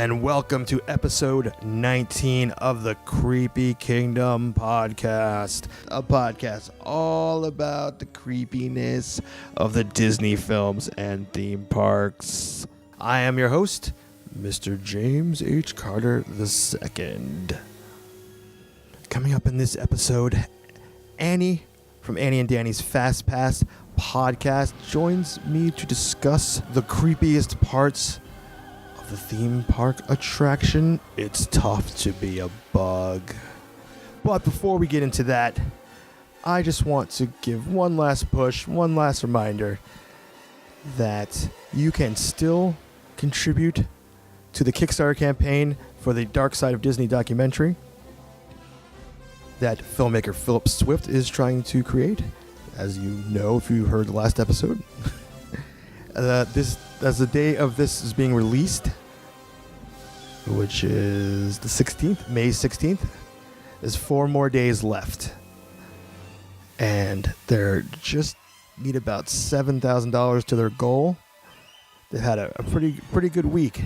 and welcome to episode 19 of the Creepy Kingdom podcast, a podcast all about the creepiness of the Disney films and theme parks. I am your host, Mr. James H. Carter II. Coming up in this episode, Annie from Annie and Danny's Fast Pass podcast joins me to discuss the creepiest parts of the theme park attraction. It's tough to be a bug. But before we get into that, I just want to give one last push, one last reminder that you can still contribute to the Kickstarter campaign for the Dark Side of Disney documentary that filmmaker Philip Swift is trying to create. As you know, if you heard the last episode, as the day of this is being released, which is the 16th, May 16th, there's 4 more days left. And they're just need about $7,000 to their goal. They've had a pretty good week.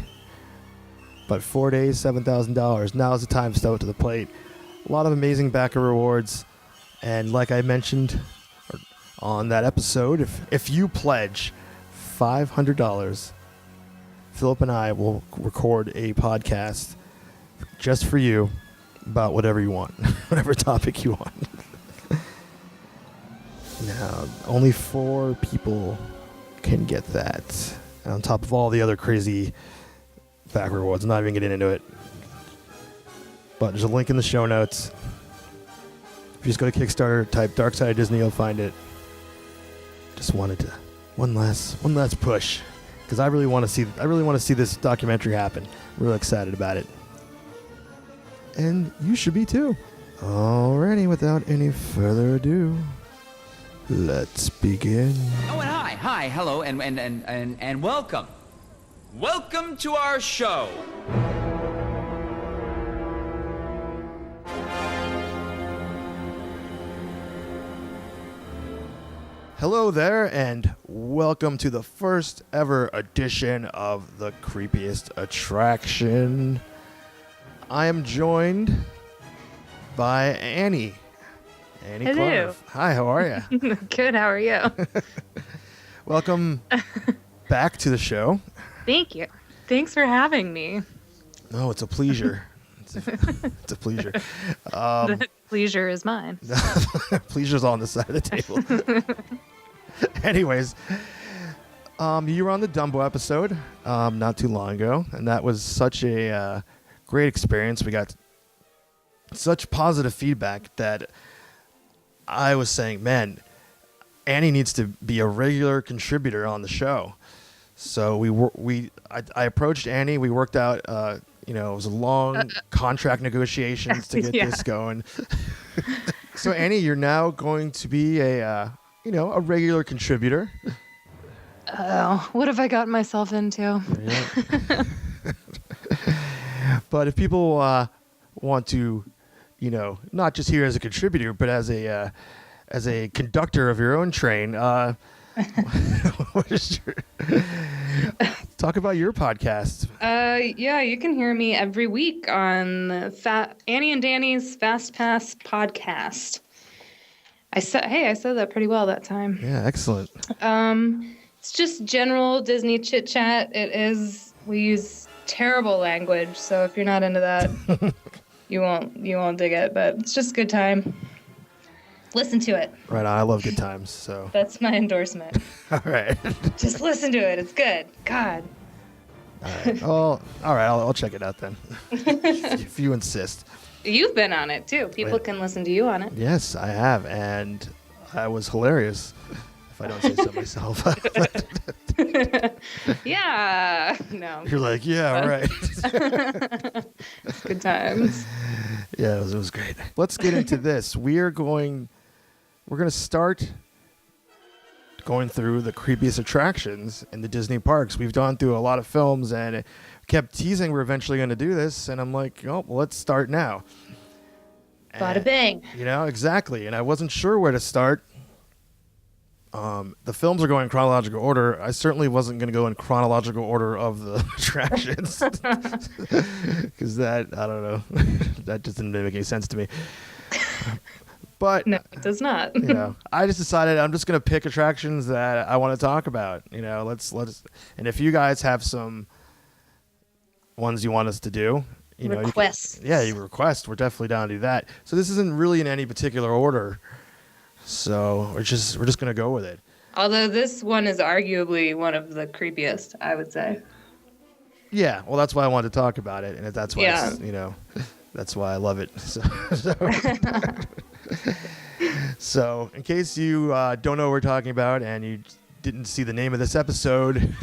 But 4 days, $7,000. Now is the time to step up to the plate. A lot of amazing backer rewards. And like I mentioned on that episode, if you pledge $500, Philip and I will record a podcast just for you about whatever you want, whatever topic you want. Now, only 4 people can get that. And on top of all the other crazy back rewards, I'm not even getting into it. But there's a link in the show notes. If you just go to Kickstarter, type Dark Side of Disney, you'll find it. Just wanted to one last push, because I really want to see this documentary happen. I'm really excited about it, and you should be too. Alrighty, without any further ado, let's begin. Oh, and hi, hello, and welcome. Welcome to our show. Hello there, and welcome to the first ever edition of the Creepiest Attraction. I am joined by Annie. Annie Hello. Clark. Hi, how are you? Good, how are you? Welcome back to the show. Thank you. Thanks for having me. No, it's a pleasure. It's a pleasure. The pleasure is mine. Pleasure's on the side of the table. Anyways, you were on the Dumbo episode not too long ago, and that was such a great experience. We got such positive feedback that I was saying, man, Annie needs to be a regular contributor on the show. So I approached Annie. We worked out, it was a long contract negotiations to get this going. So Annie, you're now going to be a regular contributor. Oh, what have I gotten myself into? Yeah. But if people want to, not just here as a contributor, but as a conductor of your own train, what is talk about your podcast. Yeah, you can hear me every week on Annie and Danny's Fast Pass podcast. I said that pretty well that time. Yeah, excellent. It's just general Disney chit chat. We use terrible language, so if you're not into that, you won't dig it. But it's just a good time. Listen to it. Right on. I love good times. So that's my endorsement. All right. Just listen to it. It's good. God. All right. Well, all right. I'll check it out then, if you insist. You've been on it too. People can listen to you on it. Yes, I have, and I was hilarious. If I don't say so myself. Yeah. No. You're like, yeah, right. Good times. Yeah, it was great. Let's get into this. We're going to start going through the creepiest attractions in the Disney parks. We've gone through a lot of films and kept teasing we're eventually going to do this, and I'm like, oh, well, let's start now. Bada bang. Exactly. And I wasn't sure where to start. the films are going in chronological order. I certainly wasn't going to go in chronological order of the attractions because that, I don't know, that just didn't make any sense to me. But No, it does not. I just decided I'm just going to pick attractions that I want to talk about. Let's and if you guys have some ones you want us to do, Requests. you request. We're definitely down to do that. So this isn't really in any particular order. So we're just gonna go with it. Although this one is arguably one of the creepiest, I would say. Yeah, well, that's why I wanted to talk about it, and that's why that's why I love it. So in case you don't know what we're talking about and you didn't see the name of this episode,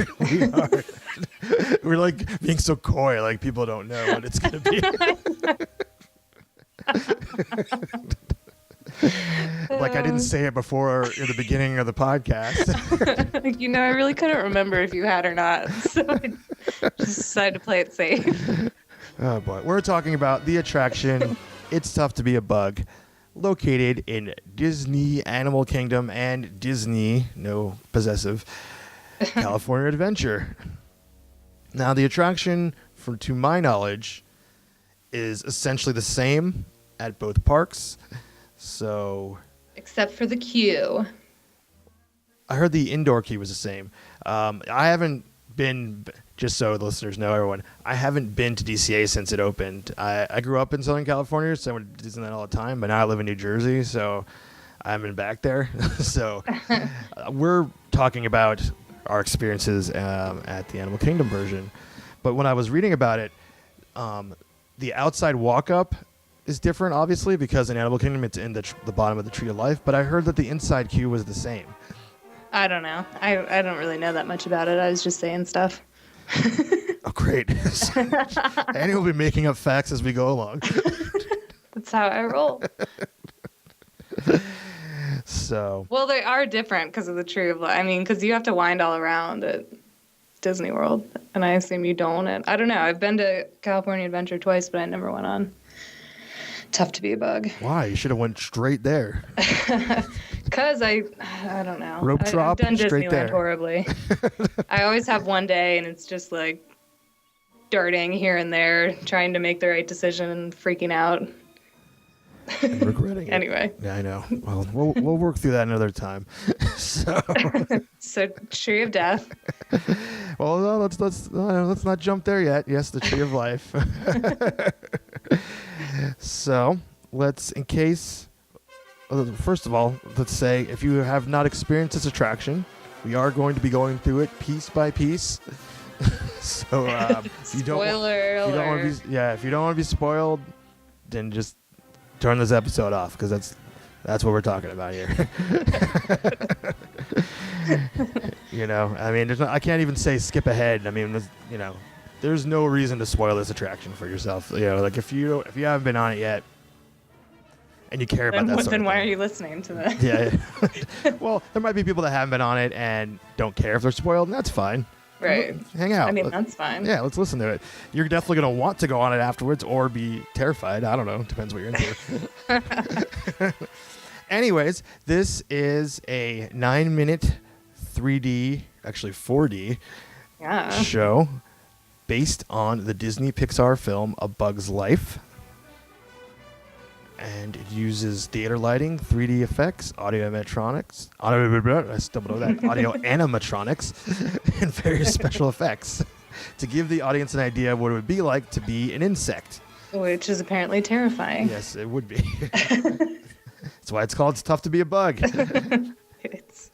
we're like being so coy, like people don't know what it's gonna be. Like I didn't say it before in the beginning of the podcast. I really couldn't remember if you had or not, so I just decided to play it safe. Oh boy, we're talking about the attraction It's Tough to Be a Bug, located in Disney Animal Kingdom and Disney, no possessive, California Adventure. Now the attraction, to my knowledge, is essentially the same at both parks. So, except for the queue. I heard the indoor queue was the same. I haven't been, just so the listeners know, everyone, I haven't been to DCA since it opened. I grew up in Southern California, so I went to Disneyland all the time, but now I live in New Jersey, so I haven't been back there. So we're talking about our experiences at the Animal Kingdom version. But when I was reading about it, the outside walk-up is different, obviously, because in Animal Kingdom it's in the bottom of the Tree of Life, but I heard that the inside queue was the same. I don't know. I don't really know that much about it. I was just saying stuff. Oh, great. Annie will be making up facts as we go along. That's how I roll. So. Well, they are different because of the Tree of Life. I mean, because you have to wind all around at Disney World, and I assume you don't. And I don't know. I've been to California Adventure twice, but I never went on Tough to Be a Bug. Why? You should have went straight there. Because I don't know. Rope drop, I've done straight Disneyland there. horribly. I always have one day, and it's just like darting here and there, trying to make the right decision and freaking out. And regretting it. Anyway. Yeah, I know. Well, we'll work through that another time. So Tree of Death. Well, no, let's not jump there yet. Yes, the Tree of Life. So first of all, let's say if you have not experienced this attraction, we are going to be going through it piece by piece. So if you don't want to be spoiled, then just turn this episode off, because that's what we're talking about here. I mean, I can't even say skip ahead. I mean, there's no reason to spoil this attraction for yourself. Like if you haven't been on it yet, and you care about that sort of thing. Then why are you listening to that? Yeah. Well, there might be people that haven't been on it and don't care if they're spoiled, and that's fine. Right. Hang out. I mean, that's fine. Yeah, let's listen to it. You're definitely going to want to go on it afterwards or be terrified. I don't know. Depends what you're into. Anyways, this is a 9-minute 3D, actually 4D show based on the Disney Pixar film A Bug's Life. And it uses theater lighting, 3D effects, audio animatronics, and various special effects to give the audience an idea of what it would be like to be an insect. Which is apparently terrifying. Yes, it would be. That's why it's called It's Tough to Be a Bug. It's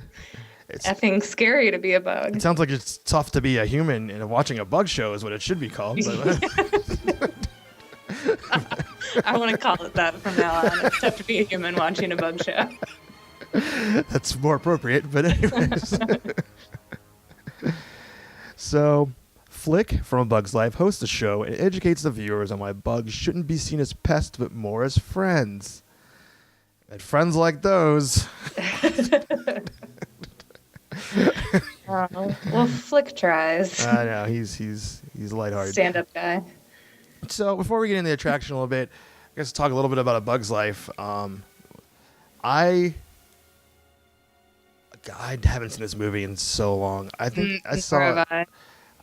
effing scary to be a bug. It sounds like it's tough to be a human, and watching a bug show is what it should be called. I want to call it that from now on. It's tough to be a human watching a bug show. That's more appropriate, but anyways. So, Flick from A Bug's Life hosts a show and educates the viewers on why bugs shouldn't be seen as pests, but more as friends. And friends like those. Well, Flick tries. I know, he's lighthearted. Stand-up guy. So before we get into the attraction a little bit, I guess talk a little bit about A Bug's Life. I God, I haven't seen this movie in so long. I think I Nor saw have it. I.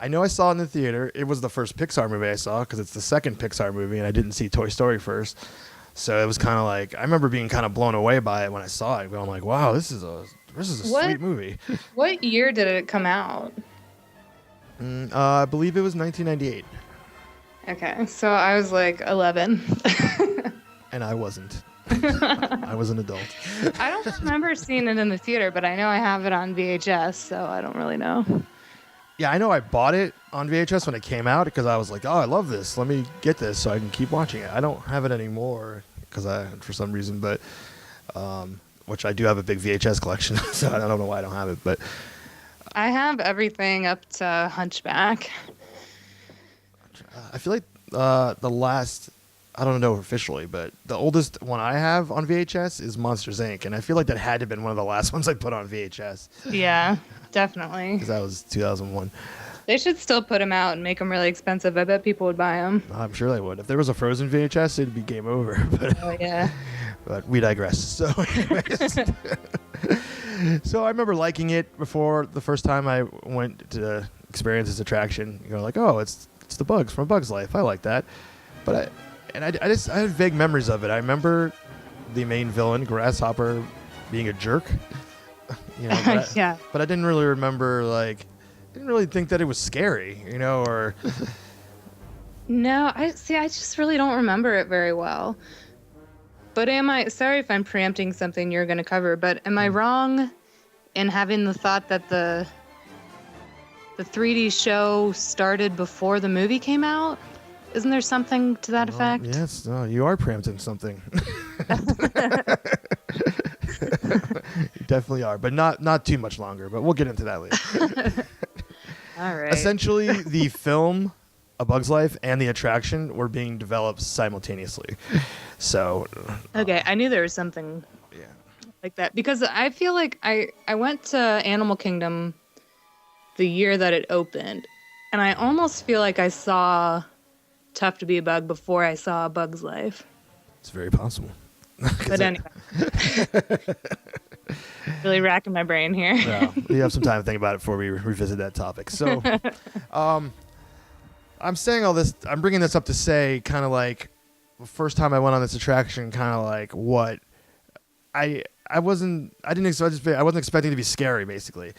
I know I saw it in the theater. It was the first Pixar movie I saw because it's the second Pixar movie, and I didn't see Toy Story first. So it was kind of like I remember being kind of blown away by it when I saw it. Going like, "Wow, this is a sweet movie." What year did it come out? I believe it was 1998, Okay, so I was like 11. and I wasn't. I was an adult. I don't remember seeing it in the theater, but I know I have it on VHS, so I don't really know. Yeah, I know I bought it on VHS when it came out because I was like, "Oh, I love this. Let me get this so I can keep watching it." I don't have it anymore for some reason, but which I do have a big VHS collection, so I don't know why I don't have it. But I have everything up to Hunchback. I feel like the last, I don't know officially, but the oldest one I have on VHS is Monsters Inc., and I feel like that had to have been one of the last ones I put on VHS Yeah, definitely. because that was 2001. They should still put them out and make them really expensive. I bet people would buy them. I'm sure they would. If there was a Frozen VHS, it'd be game over. But Oh, yeah. But we digress. So, anyways, so I remember liking it before the first time I went to experience this attraction. You know, like, oh, it's the bugs from A Bug's Life. I like that. But I had vague memories of it. I remember the main villain, Grasshopper, being a jerk. You know, but Yeah. but I didn't really remember didn't really think that it was scary. You know, or No, I just really don't remember it very well. But sorry if I'm preempting something you're going to cover, but am I wrong in having the thought that the 3D show started before the movie came out? Isn't there something to that effect? Yes, no, you are preempting something. You definitely are, but not too much longer. But we'll get into that later. All right. Essentially, the film A Bug's Life and the attraction were being developed simultaneously. So, Okay, I knew there was something yeah. like that because I feel like I went to Animal Kingdom the year that it opened, and I almost feel like I saw Tough to Be a Bug before I saw A Bug's Life. It's very possible. But anyway, really racking my brain here. Yeah, we have some time to think about it before we revisit that topic. So, I'm saying all this. I'm bringing this up to say, kind of like, the first time I went on this attraction, kind of like what I wasn't expecting it to be scary. Basically,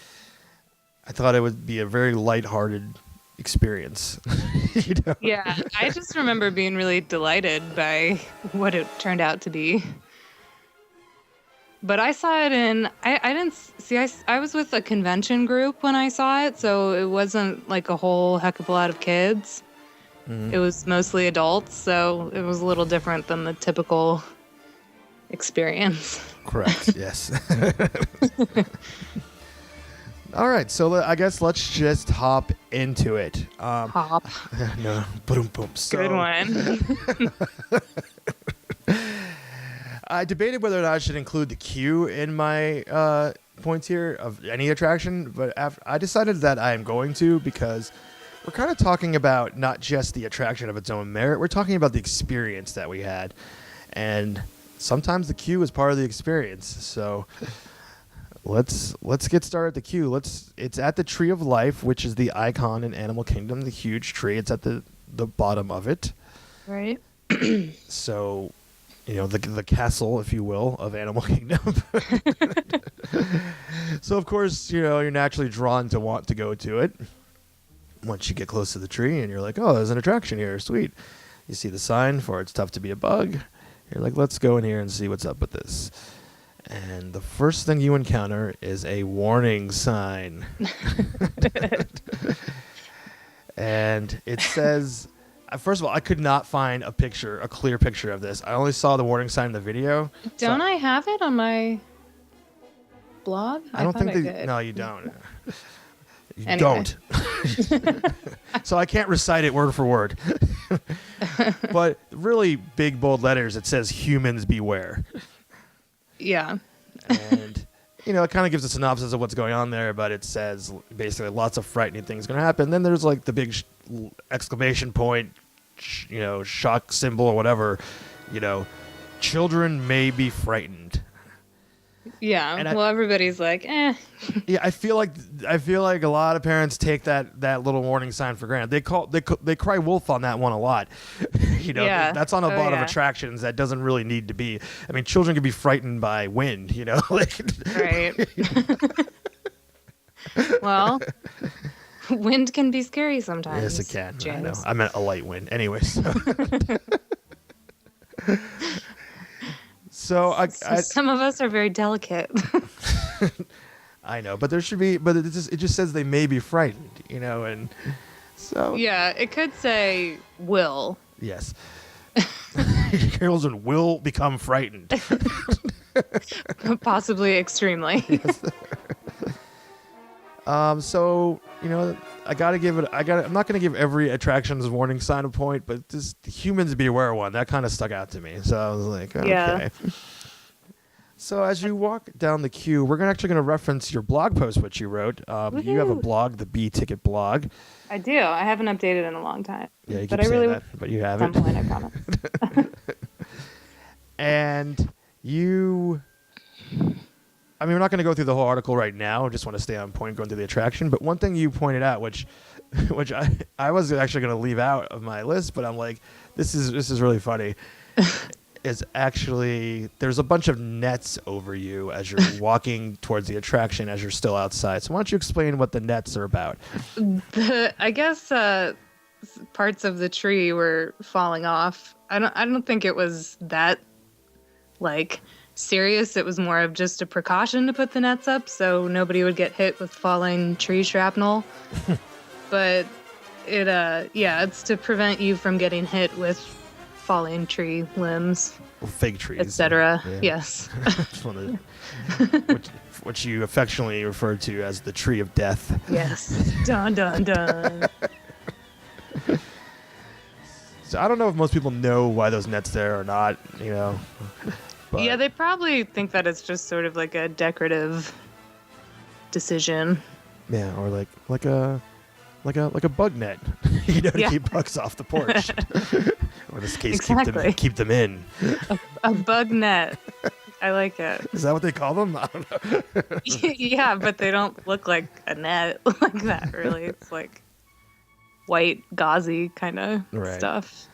I thought it would be a very lighthearted experience. You know? Yeah, I just remember being really delighted by what it turned out to be. But I saw it I didn't see, I was with a convention group when I saw it, so it wasn't like a whole heck of a lot of kids. Mm-hmm. It was mostly adults, so it was a little different than the typical experience. Correct. Yes. All right, so I guess let's just hop into it. Hop. No, boom, boom. So, Good one. I debated whether or not I should include the queue in my points here of any attraction, but I decided that I am going to because we're kind of talking about not just the attraction of its own merit. We're talking about the experience that we had, and sometimes the queue is part of the experience. So let's get started at the queue. It's at the Tree of Life, which is the icon in Animal Kingdom, the huge tree. It's at the bottom of it. Right. So, you know, the castle, if you will, of Animal Kingdom. So, of course, you know, you're naturally drawn to want to go to it. Once you get close to the tree and you're like, oh, there's an attraction here. Sweet. You see the sign for It's Tough to Be a Bug. You're like, let's go in here and see what's up with this. And the first thing you encounter is a warning sign. And it says, first of all, I could not find a clear picture of this. I only saw the warning sign in the video. Don't I have it on my blog? I don't thought think I they. did. No, you don't. You Anyway. don't. So I can't recite it word for word. But really big, bold letters, it says humans beware. Yeah. And, you know, it kind of gives a synopsis of what's going on there, but it says basically lots of frightening things going to happen. Then there's like the big exclamation point, you know, shock symbol or whatever, you know, children may be frightened. Yeah. And Well, everybody's like, eh. Yeah, I feel like a lot of parents take that little warning sign for granted. They cry wolf on that one a lot. Yeah. That's on a lot of Yeah. attractions that doesn't really need to be. I mean, children can be frightened by wind, like Right. Well, wind can be scary sometimes. yes, it can. James. I know. I meant a light wind. Anyway, so Some of us are very delicate. I know, but there should be. But it just says they may be frightened, and so Yeah, it could say will. yes, children will become frightened. Possibly extremely. So I gotta give it. I'm not gonna give every attraction's warning sign a point, but just humans beware one. That kind of stuck out to me. So I was like, okay. Yeah. So as you walk down the queue, we're actually gonna reference your blog post, which you wrote. You have a Woohoo. blog, the B Ticket blog. I do. I haven't updated in a long time. Yeah, you keep but I saying really that, but you at haven't. some point, I promise. And you. I mean, we're not going to go through the whole article right now. I just want to stay on point going through the attraction. But one thing you pointed out, which I was actually going to leave out of my list, but I'm like, this is really funny. Is actually there's a bunch of nets over you as you're walking towards the attraction as you're still outside. So why don't you explain what the nets are about? I guess parts of the tree were falling off. I don't think it was that serious. It was more of just a precaution to put the nets up so nobody would get hit with falling tree shrapnel. But it's to prevent you from getting hit with falling tree limbs, Fig trees, etc. Yeah. Yes. which you affectionately refer to as the tree of death. Yes. Dun dun dun. So I don't know if most people know why those nets there or not, But Yeah, they probably think that it's just sort of like a decorative decision. yeah, or like a bug net, to Yeah. keep bugs off the porch. Or in this case, Exactly. keep them in. A bug net. I like it. Is that what they call them? I don't know. Yeah, but they don't look like a net like that, really. It's like white, gauzy kind of Right. stuff.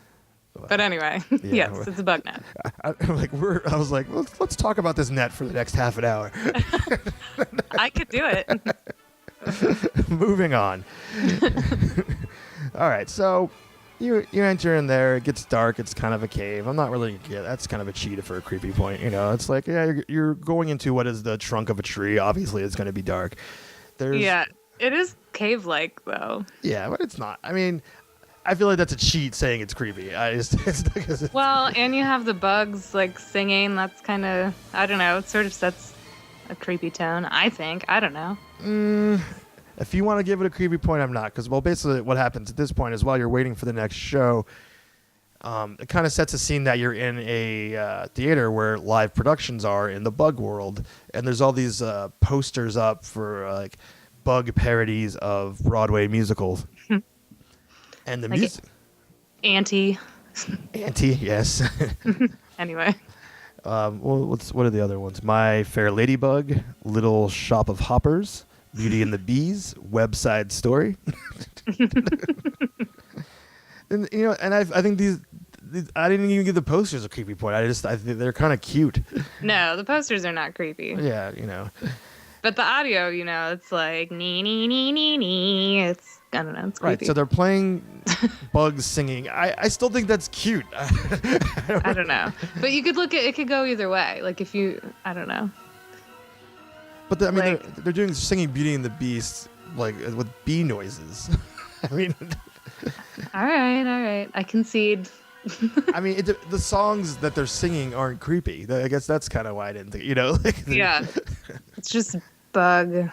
But anyway, Yeah, yes, it's a bug net. I was like, let's talk about this net for the next half an hour. I could do it. Moving on. All right, so you enter in there. It gets dark. It's kind of a cave. I'm not really. Yeah, that's kind of a cheetah for a creepy point. It's like you're going into what is the trunk of a tree. Obviously, it's going to be dark. Yeah, it is cave-like though. Yeah, but it's not. I mean, I feel like that's a cheat saying it's creepy. Well, and you have the bugs singing. That's kind of, I don't know. It sort of sets a creepy tone. I think. I don't know. If you want to give it a creepy point, I'm not. Because, basically what happens at this point is while you're waiting for the next show, it kind of sets a scene that you're in a theater where live productions are in the bug world. And there's all these posters up for, bug parodies of Broadway musicals. And the music. Auntie. Auntie, yes. Anyway. What are the other ones? My Fair Ladybug, Little Shop of Hoppers, Beauty and the Bees, Web Side Story. And I think these I didn't even give the posters a creepy point. I think they're kind of cute. No, the posters are not creepy. Yeah, But the audio, it's like nee nee nee nee nee. It's, I don't know, it's creepy. Right. So they're playing bugs singing. I still think that's cute. I don't know. But you could it could go either way. If you, I don't know. But they're doing singing Beauty and the Beast with bee noises. I mean. All right. I concede. I mean, the songs that they're singing aren't creepy. I guess that's kind of why I didn't think, Yeah. It's just bug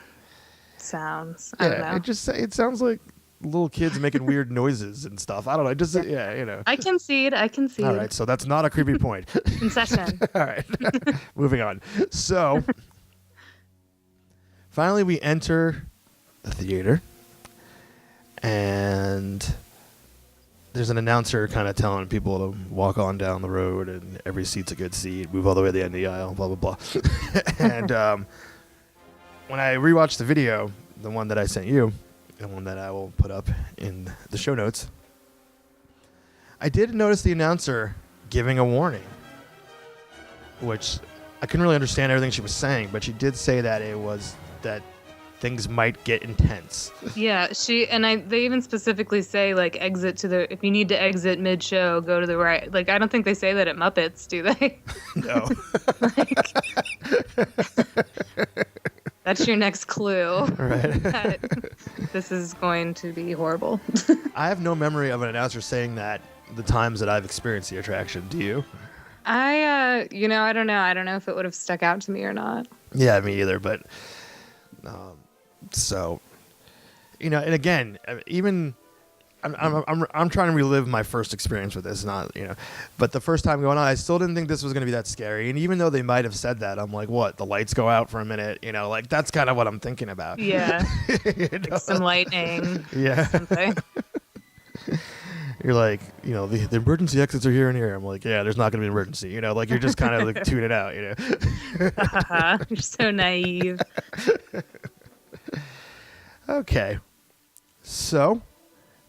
sounds. I don't know. It sounds like little kids making weird noises and stuff. I don't know. I concede. All right, so that's not a creepy point. Concession. All right. Moving on. So, finally we enter the theater. And there's an announcer kind of telling people to walk on down the road, and every seat's a good seat. Move all the way to the end of the aisle. Blah blah blah. And when I rewatched the video, the one that I sent you, and one that I will put up in the show notes, I did notice the announcer giving a warning, which I couldn't really understand everything she was saying, but she did say that it was that things might get intense. Yeah, they even specifically say, like, exit to the, if you need to exit mid-show, go to the right. Like, I don't think they say that at Muppets, do they? No. That's your next clue. Right. That this is going to be horrible. I have no memory of an announcer saying that the times that I've experienced the attraction. Do you? I don't know. I don't know if it would have stuck out to me or not. Yeah, me either. But so, and again, even I'm trying to relive my first experience with this. Not but the first time going on, I still didn't think this was going to be that scary. And even though they might have said that, I'm like, what? The lights go out for a minute. Like that's kind of what I'm thinking about. Yeah. Like some lightning. Yeah. Something. You're like, the emergency exits are here and here. I'm like, yeah, there's not going to be an emergency. Like you're just kind of like tuning it out. You're so naive. Okay, so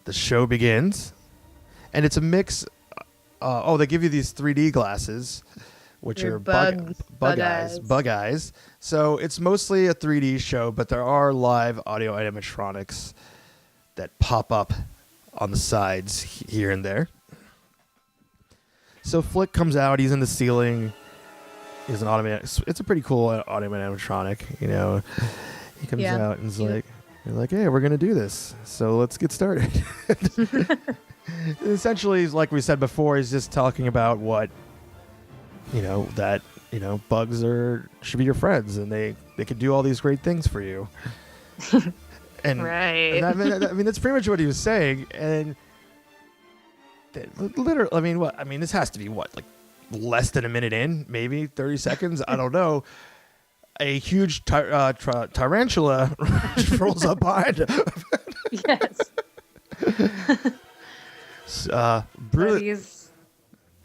the show begins, and it's a mix. They give you these 3D glasses, which They're are bug eyes. So it's mostly a 3D show, but there are live audio animatronics that pop up on the sides here and there. So Flick comes out. He's in the ceiling. He's an automatic. It's a pretty cool audio animatronic. He comes out and is like, "You're like, hey, we're gonna do this. So let's get started." Essentially, like we said before, he's just talking about what that bugs should be your friends, and they can do all these great things for you. And right. And that's pretty much what he was saying. And literally, this has to be what, like less than a minute in, maybe 30 seconds. I don't know. A huge tarantula rolls up behind him. Yes. Brilliant. He's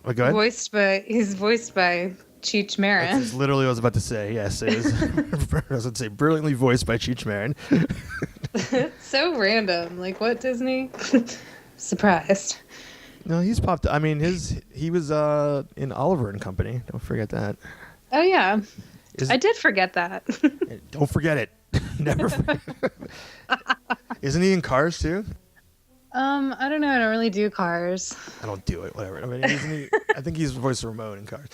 Go ahead. voiced by Cheech Marin. That's literally what I was about to say. Yes, it is. I was going to say brilliantly voiced by Cheech Marin. So random. Like, what, Disney? Surprised. No, he's popped. He was in Oliver and Company. Don't forget that. Oh yeah, I did forget that. Don't forget it. Never. Isn't he in Cars too? I don't know. I don't really do Cars. I don't do it. Whatever. Isn't he? I think he's voiced Ramon in Cars.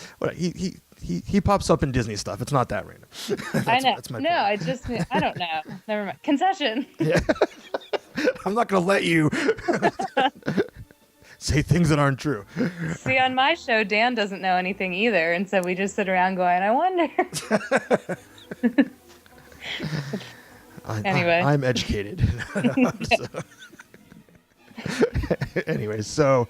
He pops up in Disney stuff. It's not that random. I know. That's my no, point. I don't know. Never mind. Concession. Yeah. I'm not gonna let you say things that aren't true. See, on my show, Dan doesn't know anything either, and so we just sit around going, "I wonder." Anyway, I'm educated. Anyway, so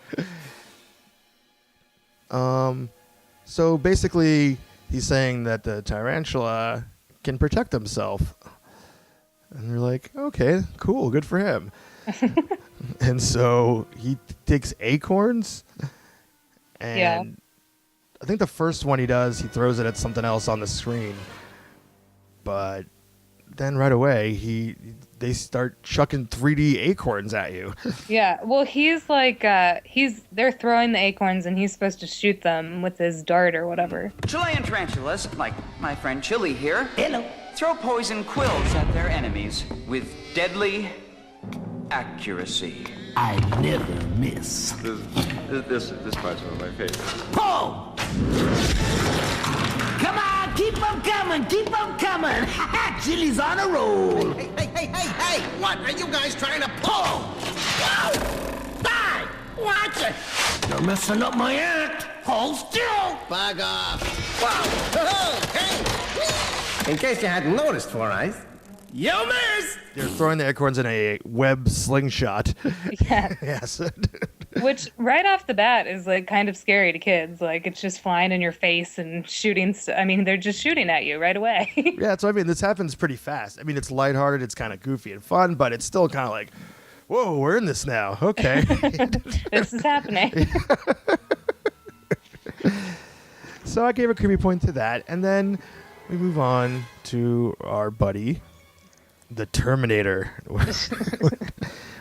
basically he's saying that the tarantula can protect himself, and they're like, okay, cool, good for him. And so he takes acorns, and I think the first one he does, he throws it at something else on the screen, but then right away they start chucking 3D acorns at you. Yeah, well, he's like, they're throwing the acorns and he's supposed to shoot them with his dart or whatever. Chilean tarantulas, like my friend Chili here, Hello. throw poison quills at their enemies with deadly accuracy. I never miss. This part's one of my favorites. Pull! Come on, keep them coming. Chili's on a roll. Hey! What are you guys trying to pull? Whoa! Die! Watch it! You're messing up my act. Hold still. Bug off. Whoa! Hey! In case you hadn't noticed, Four Eyes. You missed. They're throwing the acorns in a web slingshot. Yeah. Yes. Which right off the bat is like kind of scary to kids. Like it's just flying in your face and shooting. They're just shooting at you right away. Yeah, so this happens pretty fast. It's lighthearted, it's kind of goofy and fun, but it's still kind of like, whoa, we're in this now. Okay. This is happening. So I gave a creepy point to that, and then we move on to our buddy, the Terminator,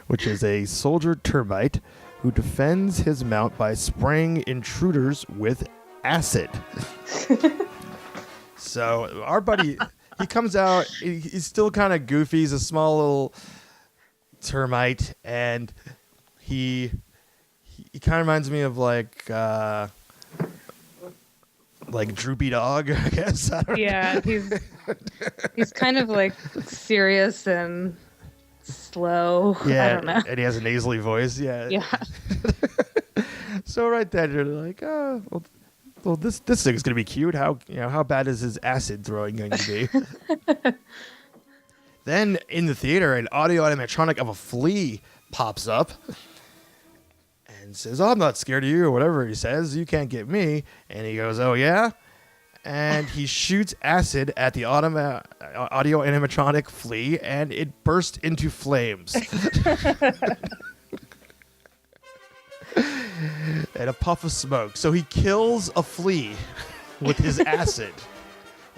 which is a soldier termite who defends his mount by spraying intruders with acid. So our buddy, he comes out, he's still kind of goofy. He's a small little termite, and he kind of reminds me of like Droopy Dog, I guess. I don't Yeah, he's kind of like serious and slow. Yeah, I don't know. and he has a nasally voice. Yeah. Yeah. So right then you're like, oh, well, this thing's gonna be cute. How bad is his acid throwing going to be? Then in the theater, an audio animatronic of a flea pops up and says, "Oh, I'm not scared of you," or whatever he says. "You can't get me." And he goes, "Oh yeah," and he shoots acid at the audio animatronic flea, and it burst into flames. And a puff of smoke. So he kills a flea with his acid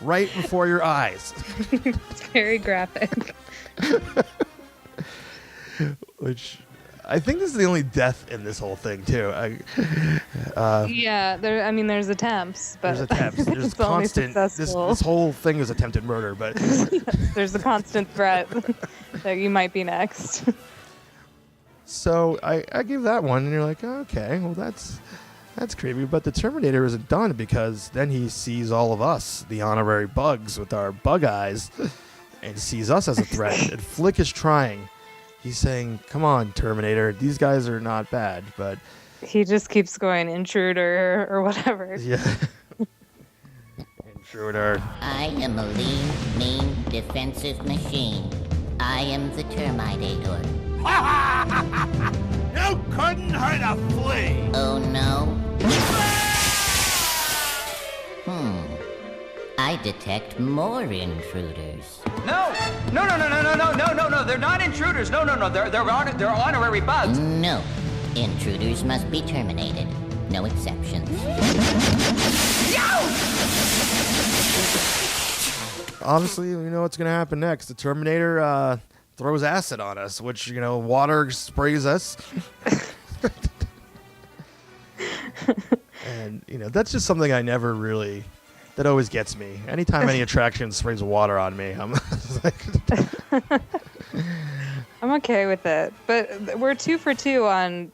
right before your eyes. It's very graphic. Which I think this is the only death in this whole thing too. Yeah, there's attempts, but There's attempts. There's it's only constant. successful. This whole thing is attempted murder, but There's a constant threat that you might be next. so I give that one, and you're like, okay, well that's creepy. But the Terminator isn't done, because then he sees all of us, the honorary bugs with our bug eyes, and sees us as a threat. And Flick is trying. He's saying, "Come on, Terminator. These guys are not bad." But He just keeps going intruder or whatever. yeah, intruder. I am a lean, mean, defensive machine. I am the Terminator. You couldn't hurt a flea! Oh no? I detect more intruders. No, they're not intruders. No, they're honorary bugs. No. Intruders must be terminated. No exceptions. Obviously, you know what's going to happen next. The Terminator throws acid on us, which, water sprays us. And, that's just something I never really... That always gets me. Anytime any attraction sprays water on me, I'm like... I'm okay with it, but we're 2 for 2 on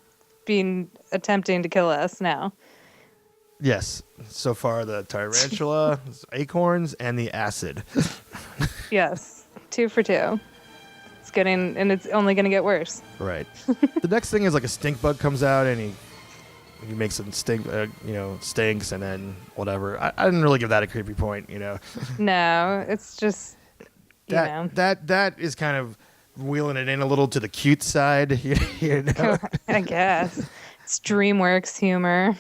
attempting to kill us now. Yes. So far, the tarantula, acorns, and the acid. Yes, 2 for 2. It's only going to get worse. Right. The next thing is like a stink bug comes out, and he makes some stink, stinks, and then whatever. I didn't really give that a creepy point, No, it's just, That is kind of wheeling it in a little to the cute side, I guess. It's DreamWorks humor.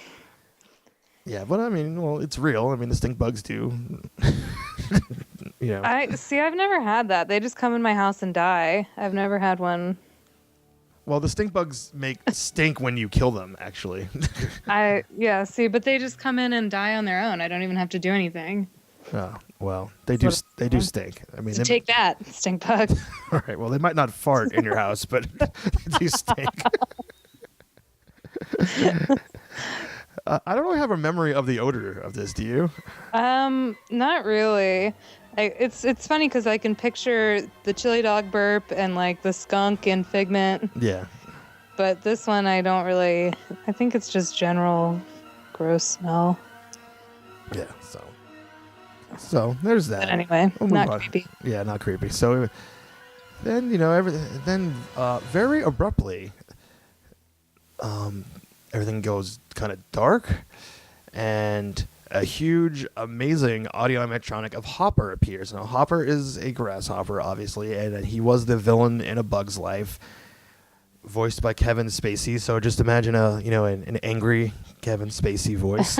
Yeah, but it's real. The stink bugs do. I've never had that. They just come in my house and die. I've never had one. Well, the stink bugs make stink when you kill them, actually. But they just come in and die on their own. I don't even have to do anything. Oh, well, they do stink. So take that, stink bug. All right, well, they might not fart in your house, but they do stink. I don't really have a memory of the odor of this, do you? Not really. It's funny because I can picture the chili dog burp and like the skunk in Figment. Yeah. But this one I don't really. I think it's just general gross smell. Yeah. So there's that. But anyway, not creepy. Yeah, not creepy. So then very abruptly, everything goes kind of dark, and a huge, amazing audio animatronic of Hopper appears. Now, Hopper is a grasshopper, obviously, and he was the villain in A Bug's Life, voiced by Kevin Spacey. So just imagine an angry Kevin Spacey voice.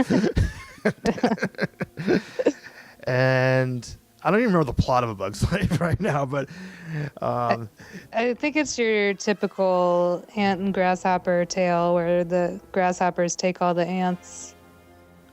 And I don't even remember the plot of A Bug's Life right now, but I think it's your typical ant and grasshopper tale where the grasshoppers take all the ants'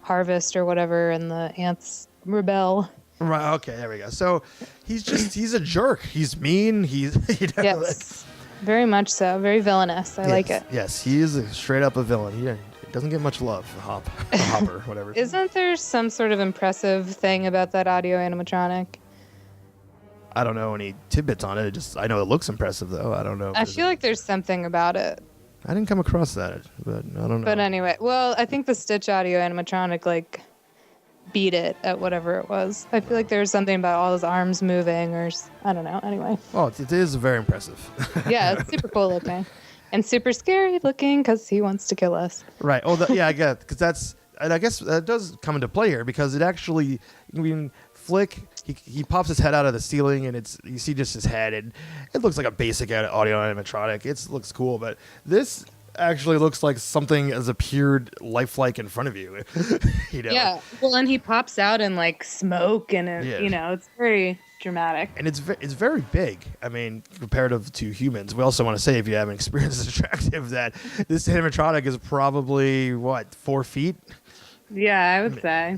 harvest or whatever, and the ants rebel. Right. Okay. There we go. So he's a jerk. He's mean. He's Yes, very much so. Very villainous. I like it. Yes, he is straight up a villain. He doesn't get much love. Hopper, whatever. Isn't there some sort of impressive thing about that audio animatronic? I don't know any tidbits on it. I know it looks impressive though. I don't know. I feel like there's something about it. I didn't come across that, but I don't know. But anyway, well, I think the Stitch audio animatronic beat it at whatever it was. I feel like there was something about all his arms moving, or I don't know. Anyway. Oh, it is very impressive. Yeah, it's super cool looking, and super scary looking because he wants to kill us. Right. Oh, yeah, I get, because and I guess that does come into play here because it actually, Flick, he pops his head out of the ceiling and you see just his head, and it looks like a basic audio animatronic. It looks cool, but this actually looks like something has appeared lifelike in front of you. Yeah. Well, and he pops out in smoke, and it's very dramatic. And it's very big. I mean, comparative to humans. We also want to say, if you haven't experienced this attractive, that this animatronic is probably 4 feet. Yeah, I would say.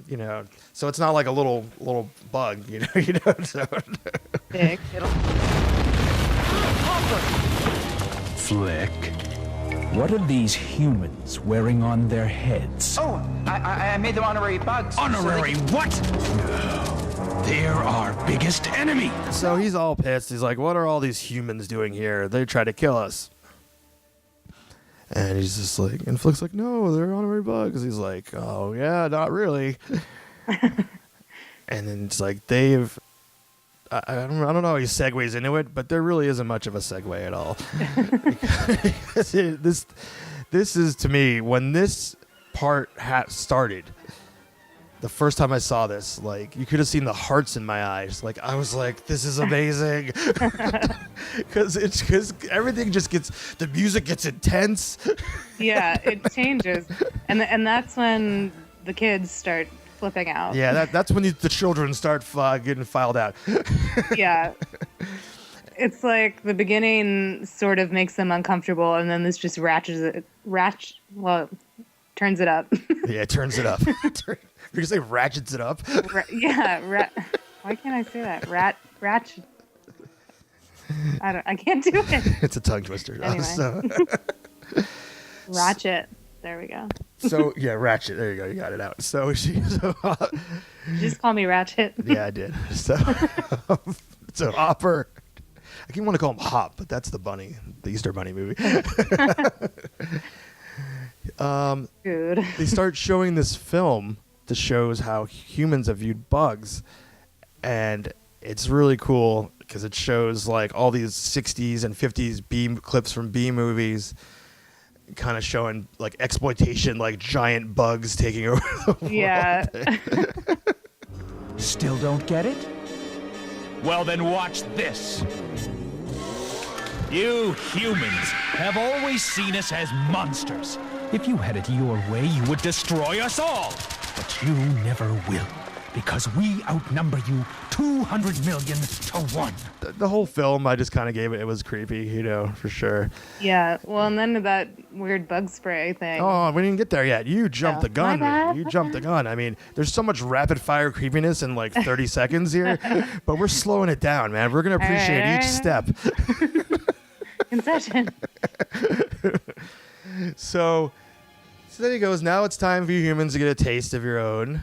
So it's not like a little bug. So. Big. Flick. What are these humans wearing on their heads? Oh, I made them honorary bugs. Honorary what? No. They're our biggest enemy. So he's all pissed. He's like, what are all these humans doing here? They try to kill us. And he's just like, and Flick's like, no, they're honorary bugs. He's like, oh, yeah, not really. And then it's like, I don't know how he segues into it, but there really isn't much of a segue at all. Because this is, to me, when this part started, the first time I saw this, you could have seen the hearts in my eyes. I was like, this is amazing. Because everything just the music gets intense. Yeah, it changes. And that's when the kids start flipping out. Yeah, that's when the children start getting filed out. Yeah. It's like the beginning sort of makes them uncomfortable, and then this just turns it up. Yeah, it turns it up. You're going to say ratchets it up? Yeah, why can't I say that? Ratchet. I can't do it. It's a tongue twister. Anyway. Ratchet. There we go. So, yeah, Ratchet. There you go. You got it out. So, Just call me Ratchet. Yeah, I did. So Hopper. I keep want to call him Hop, but that's the bunny, the Easter Bunny movie. Dude. They start showing this film that shows how humans have viewed bugs, and it's really cool because it shows all these 60s and 50s clips from B movies, kind of showing exploitation, giant bugs taking over the world. Yeah. Still don't get it? Well, then watch this. You humans have always seen us as monsters. If you had it your way, you would destroy us all. But you never will, because we outnumber you 200 million to 1. The whole film, I just kind of gave it. It was creepy, for sure. Yeah. Well, and then that weird bug spray thing. Oh, we didn't get there yet. You jumped the gun. My bad. You jumped the gun. I mean, there's so much rapid fire creepiness in 30 seconds here, but we're slowing it down, man. We're going to appreciate each step. Concession. So then he goes, now it's time for you humans to get a taste of your own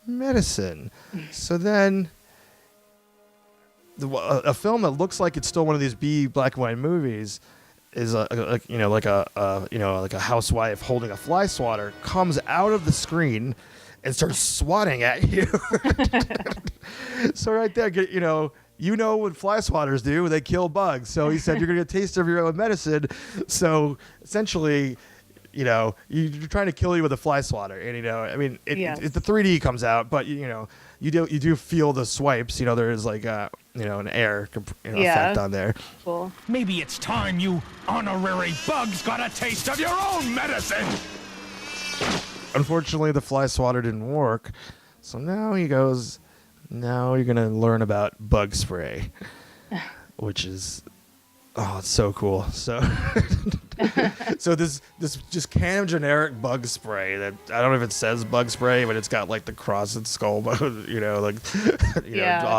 medicine. So then a film that looks like it's still one of these B black and white movies is like a housewife holding a fly swatter comes out of the screen and starts swatting at you. So right there, you know what fly swatters do. They kill bugs. So he said, you're going to get a taste of your own medicine. So essentially, you're trying to kill you with a fly swatter. And, I mean, the 3D comes out, but, you do feel the swipes. There is an air effect on there. Cool. Maybe it's time you honorary bugs got a taste of your own medicine. Unfortunately, the fly swatter didn't work. So now he goes, now you're going to learn about bug spray. which is it's so cool. So so this just can of generic bug spray that I don't know if it says bug spray, but it's got like the cross and skull, like on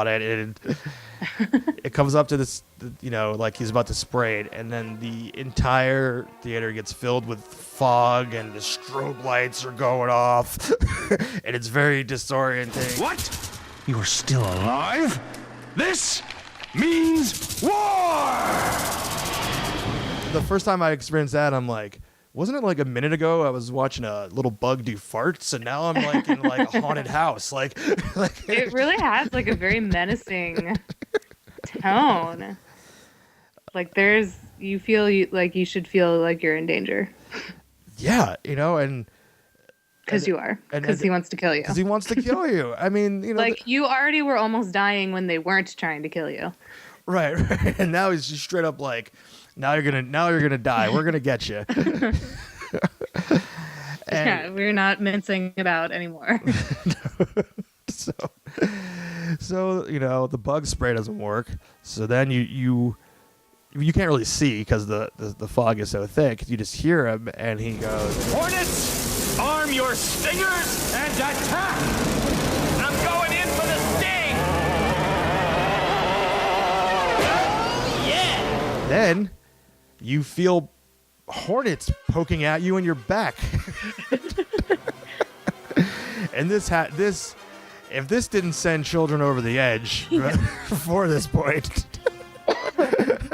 it, and it comes up to this, like he's about to spray it, and then the entire theater gets filled with fog, and the strobe lights are going off, and it's very disorienting. What? You're still alive? This means war! The first time I experienced that, I'm like, wasn't it like a minute ago I was watching a little bug do farts, and now I'm like in like a haunted house. Like it really has like a very menacing tone. Like you should feel like you're in danger. Yeah, and because you are, because he wants to kill you. Because he wants to kill you. I mean, like you already were almost dying when they weren't trying to kill you. Right. And now he's just straight up like, now you're gonna die. We're gonna get you. Yeah, we're not mincing about anymore. So the bug spray doesn't work. So then you can't really see because the fog is so thick. You just hear him, and he goes, "Hornets, arm your stingers and attack! I'm going in for the sting! Oh, yeah! Then you feel hornets poking at you in your back. And if this didn't send children over the edge before this point,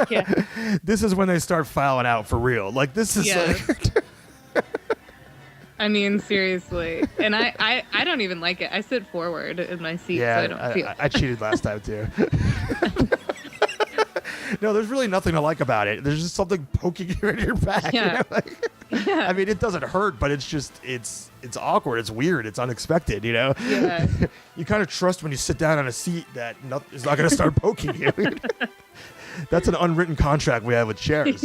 yeah. This is when they start filing out for real. Like this is like I mean, seriously. And I don't even like it. I sit forward in my seat, so I don't feel I cheated last time too. No, there's really nothing to like about it. There's just something poking you in your back. Yeah. Yeah. I mean, it doesn't hurt, but it's just it's awkward. It's weird. It's unexpected. Yeah. You kind of trust when you sit down on a seat that it's not going to start poking you. That's an unwritten contract we have with chairs.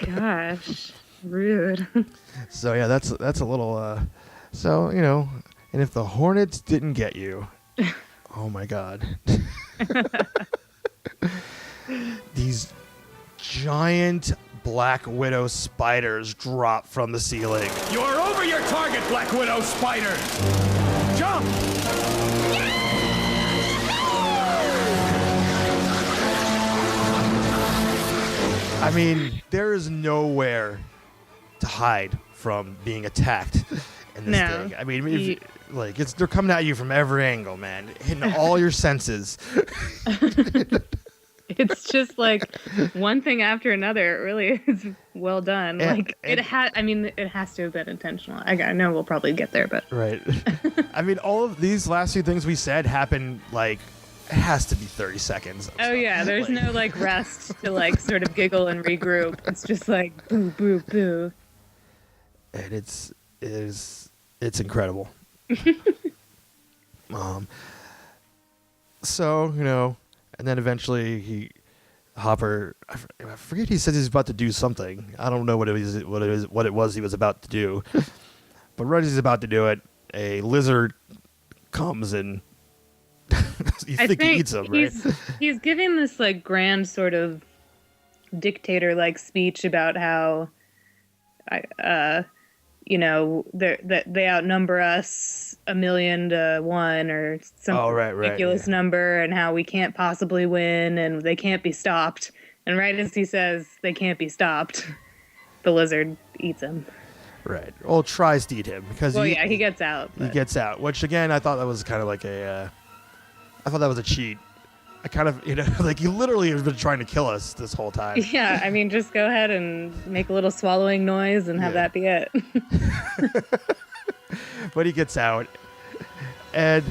Gosh, rude. So yeah, that's a little. And if the hornets didn't get you, oh my God. These giant Black Widow spiders drop from the ceiling. You're over your target, Black Widow spiders! Jump! I mean, there is nowhere to hide from being attacked in this thing. I mean, they're coming at you from every angle, man, hitting all your senses. It's just like one thing after another. It really is well done. It has to have been intentional. I know we'll probably get there, but right. I mean, all of these last few things we said happen like it has to be 30 seconds. Oh yeah, there's no rest to sort of giggle and regroup. It's just like boo boo boo. And it's incredible. So, and then eventually Hopper, I forget, he says he's about to do something. I don't know what it was he was about to do. But right as he's about to do it, a lizard comes and he eats him, right? He's giving this grand sort of dictator-like speech about how they outnumber us 1,000,000 to 1 or some ridiculous number, and how we can't possibly win and they can't be stopped. And right as he says they can't be stopped, the lizard eats him. Right. Well, tries to eat him because he gets out. He gets out, which again I thought that was kind of like I thought that was a cheat. I kind of, you literally have been trying to kill us this whole time. Yeah, I mean, just go ahead and make a little swallowing noise and have that be it. But he gets out, and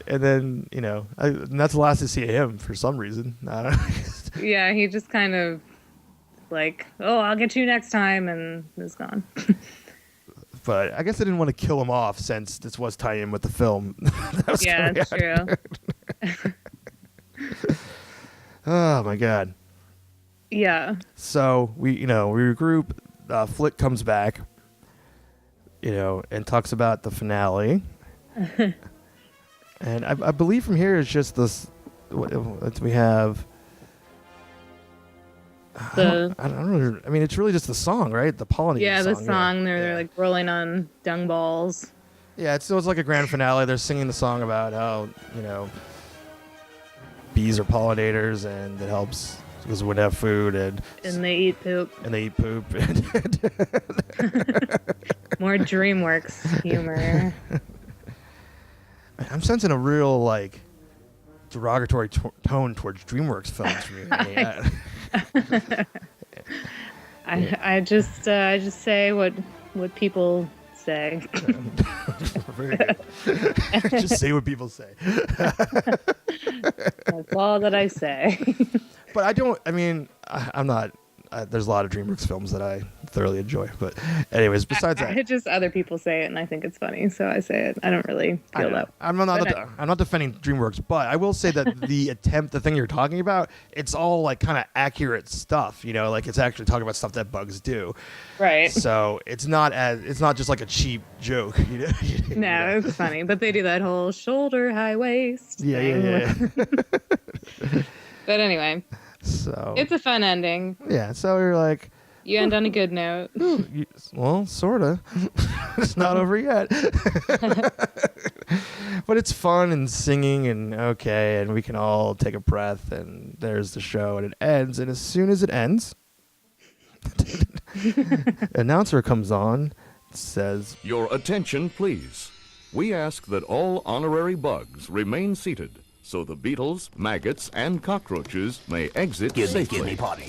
then, and that's the last I see of him for some reason. I don't know. Yeah, he just kind of I'll get you next time, and is gone. But I guess I didn't want to kill him off since this was tying in with the film. Yeah, that's true. Oh my God. Yeah. So we regroup. Flick comes back, and talks about the finale. And I believe from here it's just this we have. The I don't know. I mean, it's really just the song, right? The Polynesian the song. song. They're Yeah. like rolling on dung balls. Yeah, it's like a grand finale. They're singing the song about how, bees are pollinators and it helps because we wouldn't have food and they eat poop. they eat poop. More DreamWorks humor. I'm sensing a real like derogatory tone towards DreamWorks films from you. I just say what people say. Very good. Just say what people say. That's all that I say. But I don't. I mean, I'm not. There's a lot of DreamWorks films that I thoroughly enjoy. But anyways, besides that, just other people say it, and I think it's funny, so I say it. I don't really feel that. I'm not defending DreamWorks, but I will say that the thing you're talking about, it's all like kind of accurate stuff. Like it's actually talking about stuff that bugs do. Right. So it's not just like a cheap joke. No, it's funny, but they do that whole shoulder high waist. Yeah. But anyway. So it's a fun ending. Yeah, so you're like, you end on a good note. Well, sorta. It's not over yet. But it's fun and singing and okay, and we can all take a breath, and there's the show, and it ends. And as soon as it ends, announcer comes on, says, "Your attention, please. We ask that all honorary bugs remain seated, so the beetles, maggots, and cockroaches may exit safely." Potty.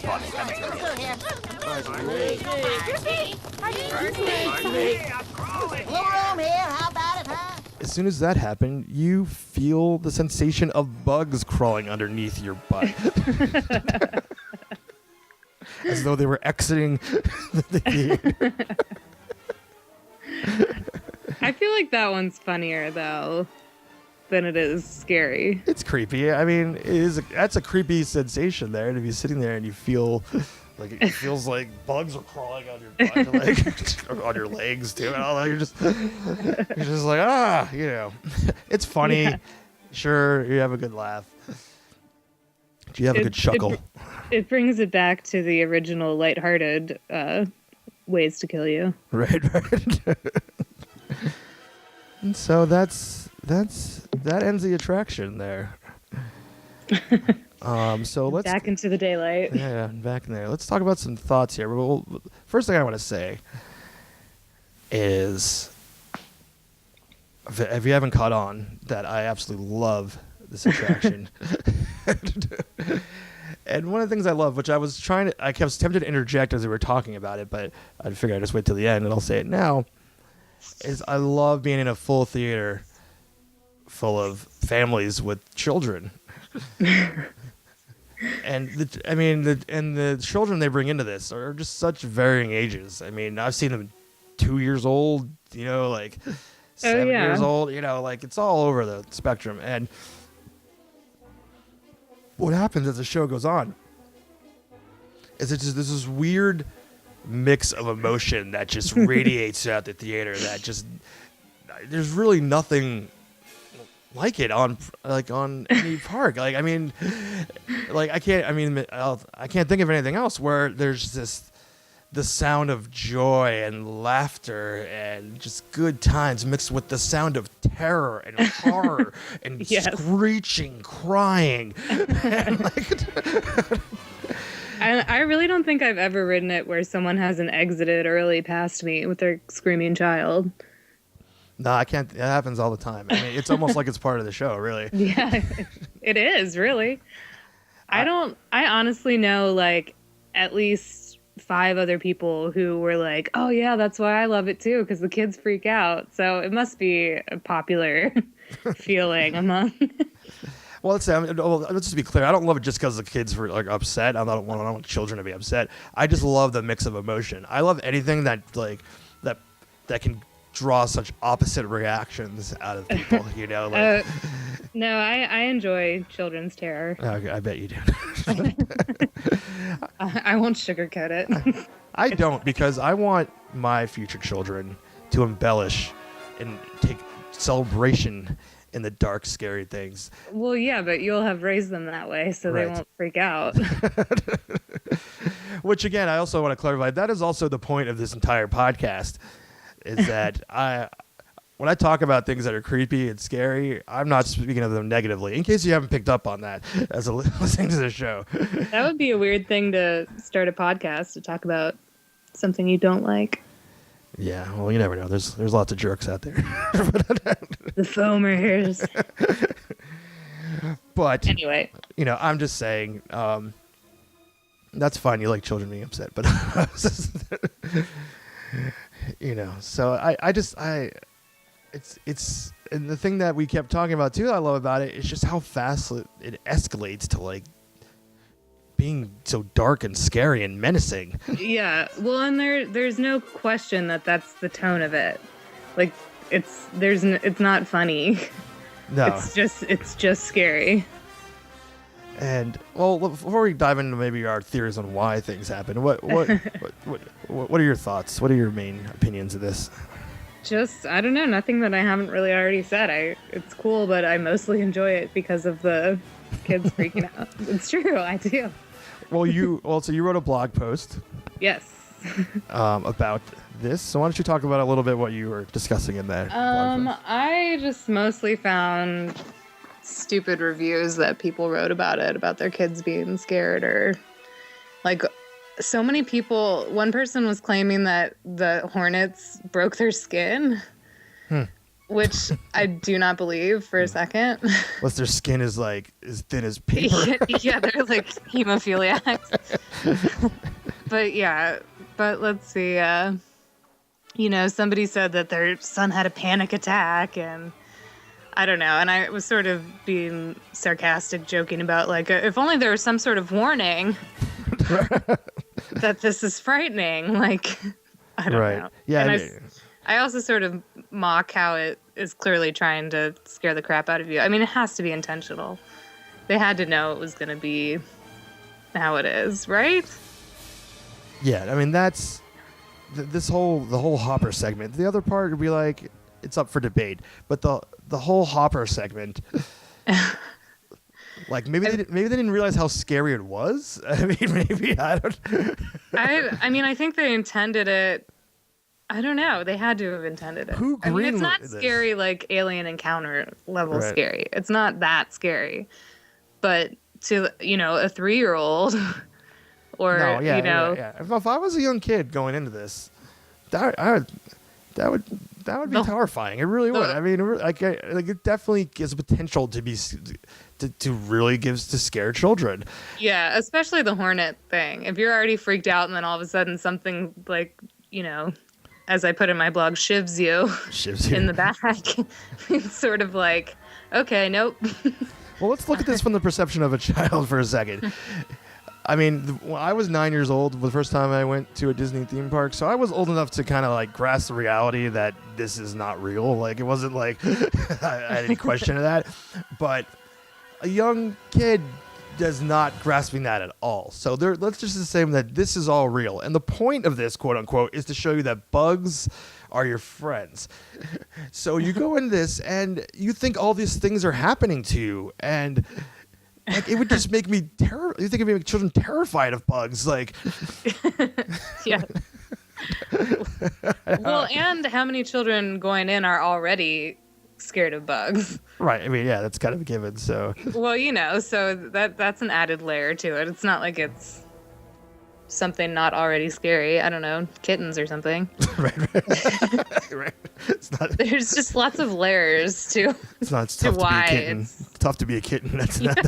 as soon as that happened, you feel the sensation of bugs crawling underneath your butt. As though they were exiting the theater. I feel like that one's funnier, though, than it is scary. It's creepy. I mean, that's a creepy sensation there to be sitting there and you feel like it feels like bugs are crawling on your butt, like on your legs too. And all that. You're just like it's funny. Yeah. Sure, you have a good laugh. You have a good chuckle. It brings it back to the original lighthearted ways to kill you. Right. And so that ends the attraction there. So let's back into the daylight. Yeah, back in there. Let's talk about some thoughts here. Well, first thing I want to say is, if you haven't caught on, that I absolutely love this attraction. And one of the things I love, which I was tempted to interject as we were talking about it, but I figured I'd just wait till the end and I'll say it now, is I love being in a full theater full of families with children. And the children they bring into this are just such varying ages. I mean, I've seen them 2 years old, like 7 years old, like it's all over the spectrum. And what happens as the show goes on is it's just this weird mix of emotion that just radiates throughout the theater. That just there's really nothing like it on any park. I can't think of anything else where there's the sound of joy and laughter and just good times mixed with the sound of terror and horror and screeching, crying. I really don't think I've ever ridden it where someone hasn't exited early past me with their screaming child. No, I can't. It happens all the time. I mean, it's almost like it's part of the show, really. Yeah, it is, really. I honestly know, like, at least 5 other people who were like, oh, yeah, that's why I love it, too, because the kids freak out. So it must be a popular feeling among... Well, let's just be clear. I don't love it just because the kids were upset. I don't want children to be upset. I just love the mix of emotion. I love anything that can draw such opposite reactions out of people. No, I enjoy children's terror. Okay, I bet you do. I won't sugarcoat it. I don't, because I want my future children to embellish and take celebration in the dark, scary things. Well, yeah, but you'll have raised them that way, so Right. they won't freak out. Which, again, I also want to clarify, that is also the point of this entire podcast, is that when I talk about things that are creepy and scary, I'm not speaking of them negatively, in case you haven't picked up on that as listening to the show. That would be a weird thing to start a podcast, to talk about something you don't like. Yeah, well, you never know. There's lots of jerks out there. The foamers. But Anyway. I'm just saying, that's fine. You like children being upset, but so it's and the thing that we kept talking about too, I love about it, is just how fast it escalates to like being so dark and scary and menacing. Yeah, well, and there's no question that that's the tone of it. Like, it's not funny. No, it's just scary. And well, before we dive into maybe our theories on why things happen, what are your thoughts? What are your main opinions of this? Just, I don't know, nothing that I haven't really already said. It's cool, but I mostly enjoy it because of the kids freaking out. It's true, I do. So you wrote a blog post. Yes. About this. So why don't you talk about a little bit what you were discussing in that? I just mostly found stupid reviews that people wrote about it, about their kids being scared, or like so many people. One person was claiming that the hornets broke their skin, which I do not believe for a second. Unless their skin is like as thin as paper. Yeah, they're like hemophiliacs. But let's see. Somebody said that their son had a panic attack, and I don't know. And I was sort of being sarcastic, joking about like, if only there was some sort of warning that this is frightening. Like, I don't know. Yeah. And I also sort of mock how it is clearly trying to scare the crap out of you. I mean, it has to be intentional. They had to know it was going to be how it is, right? Yeah, I mean, that's the whole Hopper segment. The other part would be like, it's up for debate, but the whole Hopper segment, like maybe they didn't realize how scary it was. I mean, maybe I don't. I think they intended it. I don't know. They had to have intended it. It's not scary like Alien Encounter level scary. It's not that scary, but to a 3-year-old. Or If I was a young kid going into this, that would be terrifying. It really would. I mean, it definitely gives potential to really gives to scare children. Yeah, especially the hornet thing. If you're already freaked out and then all of a sudden something like as I put in my blog, shivs you in the back, it's sort of like, okay, nope. Well, let's look at this from the perception of a child for a second. I mean, when I was 9 years old the first time I went to a Disney theme park, so I was old enough to kind of like grasp the reality that this is not real. Like, it wasn't like I had any question of that. But a young kid does not grasping that at all. So let's just assume that this is all real. And the point of this, quote unquote, is to show you that bugs are your friends. So you go in this and you think all these things are happening to you, and like, it would just make me You think it would make children terrified of bugs? Like, yeah. Well, and how many children going in are already scared of bugs? Right. I mean, yeah, that's kind of a given. So. Well, so that's an added layer to it. It's not like it's something not already scary. I don't know, kittens or something. Right. It's not. There's just lots of layers to. It's not. It's tough to be a kitten. It's tough to be a kitten. That's not.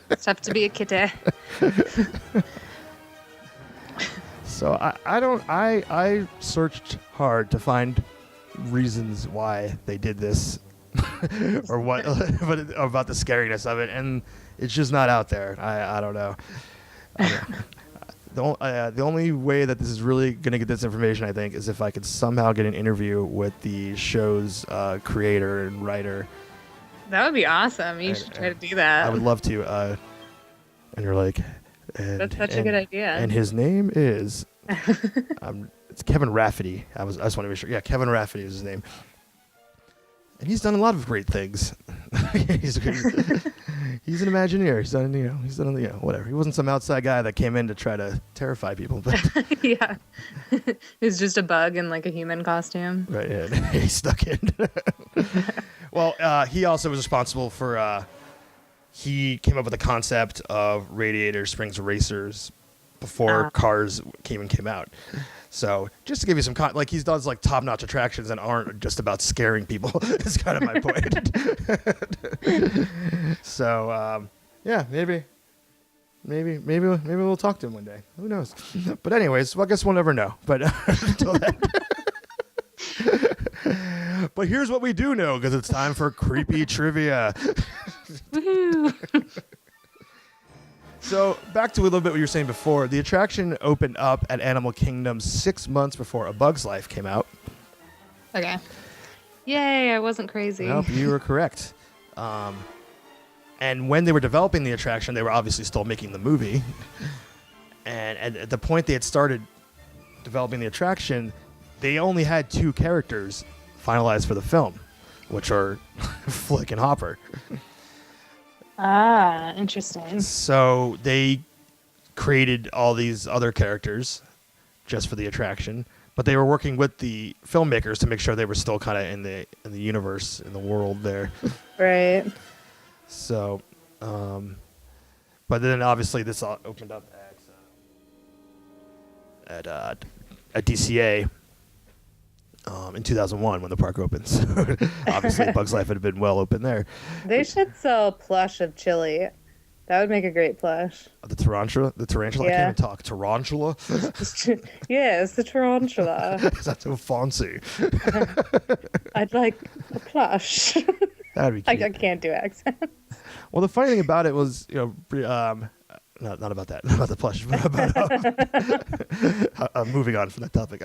It's tough to be a kitty. So I searched hard to find reasons why they did this, or what, but about the scariness of it, and it's just not out there. I don't know. The only way that this is really going to get this information, I think, is if I could somehow get an interview with the show's creator and writer. That would be awesome. You should try to do that. I would love to. And you're like, that's such a good idea. And his name is, it's Kevin Rafferty. I just want to be sure. Yeah, Kevin Rafferty is his name. And he's done a lot of great things. he's an Imagineer. He's done whatever. He wasn't some outside guy that came in to try to terrify people. But Yeah. He's just a bug in like a human costume. right, yeah, he stuck in. Well, he also was responsible for. He came up with the concept of radiator springs racers before cars came out. So just to give you some like he does like top-notch attractions and aren't just about scaring people. Is kind of my point. So yeah, maybe we'll talk to him one day. Who knows? But anyways, well, I guess we'll never know. But until then. But here's what we do know, because it's time for creepy trivia. So back to a little bit what you were saying before. The attraction opened up at Animal Kingdom 6 months before A Bug's Life came out. Okay. Yay, I wasn't crazy. Nope, you were correct. And when they were developing the attraction, they were obviously still making the movie. And at the point they had started developing the attraction, they only had 2 characters finalized for the film, which are Flick and Hopper. Ah, interesting. So they created all these other characters just for the attraction, but they were working with the filmmakers to make sure they were still kind of in the universe, in the world there. Right. So, but then obviously this all opened up at DCA in 2001 when the park opened. So obviously Bug's Life had been well open there. They should sell plush of chili. That would make a great plush. The tarantula? I can't even talk. Tarantula? Yeah, it's the tarantula. That's so fancy. I'd like a plush. That'd be cute. I can't do accents. Well, the funny thing about it was, not about that, not about the plush, but about moving on from that topic.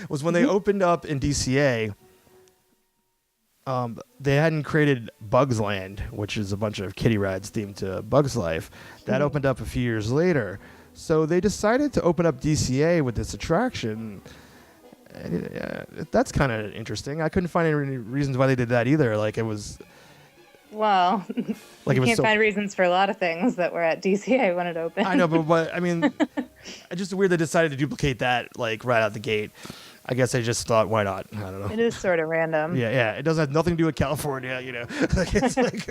Was when they opened up in DCA, they hadn't created Bugs Land, which is a bunch of kiddie rides themed to Bugs Life. That opened up a few years later. So they decided to open up DCA with this attraction. That's kind of interesting. I couldn't find any reasons why they did that either. Like it was... Well, like you can't find reasons for a lot of things that were at DCA when it opened. I know, but I mean, it's just weird they decided to duplicate that like right out the gate. I guess they just thought, why not? I don't know. It is sort of random. Yeah. It doesn't have nothing to do with California, like it's like,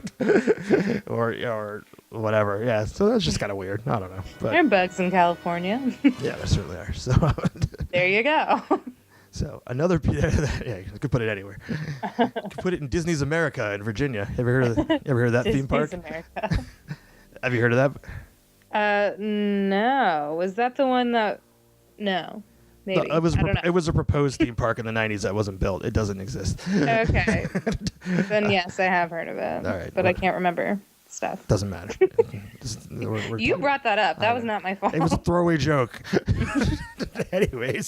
or whatever. Yeah, so that's just kind of weird. I don't know. But there are bugs in California. Yeah, there certainly are. So there you go. So another, yeah, you could put it anywhere. You could put it in Disney's America in Virginia. Ever heard of that theme park? Disney's America. Have you heard of that? No. Was that the one that? No, maybe. No, it was a proposed theme park in the 90s that wasn't built. It doesn't exist. Okay. Then yes, I have heard of it. All right, but I can't remember stuff. Doesn't matter. You brought that up. That was not my fault. It was a throwaway joke. Anyway,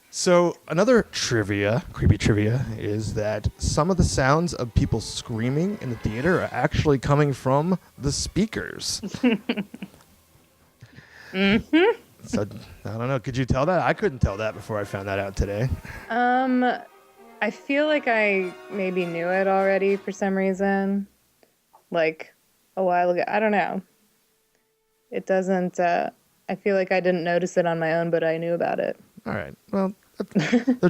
So another creepy trivia, is that some of the sounds of people screaming in the theater are actually coming from the speakers. Mm-hmm. So I don't know. Could you tell that? I couldn't tell that before I found that out today. I feel like I maybe knew it already for some reason, like a while ago. I don't know. It doesn't. I feel like I didn't notice it on my own, but I knew about it. All right. Well,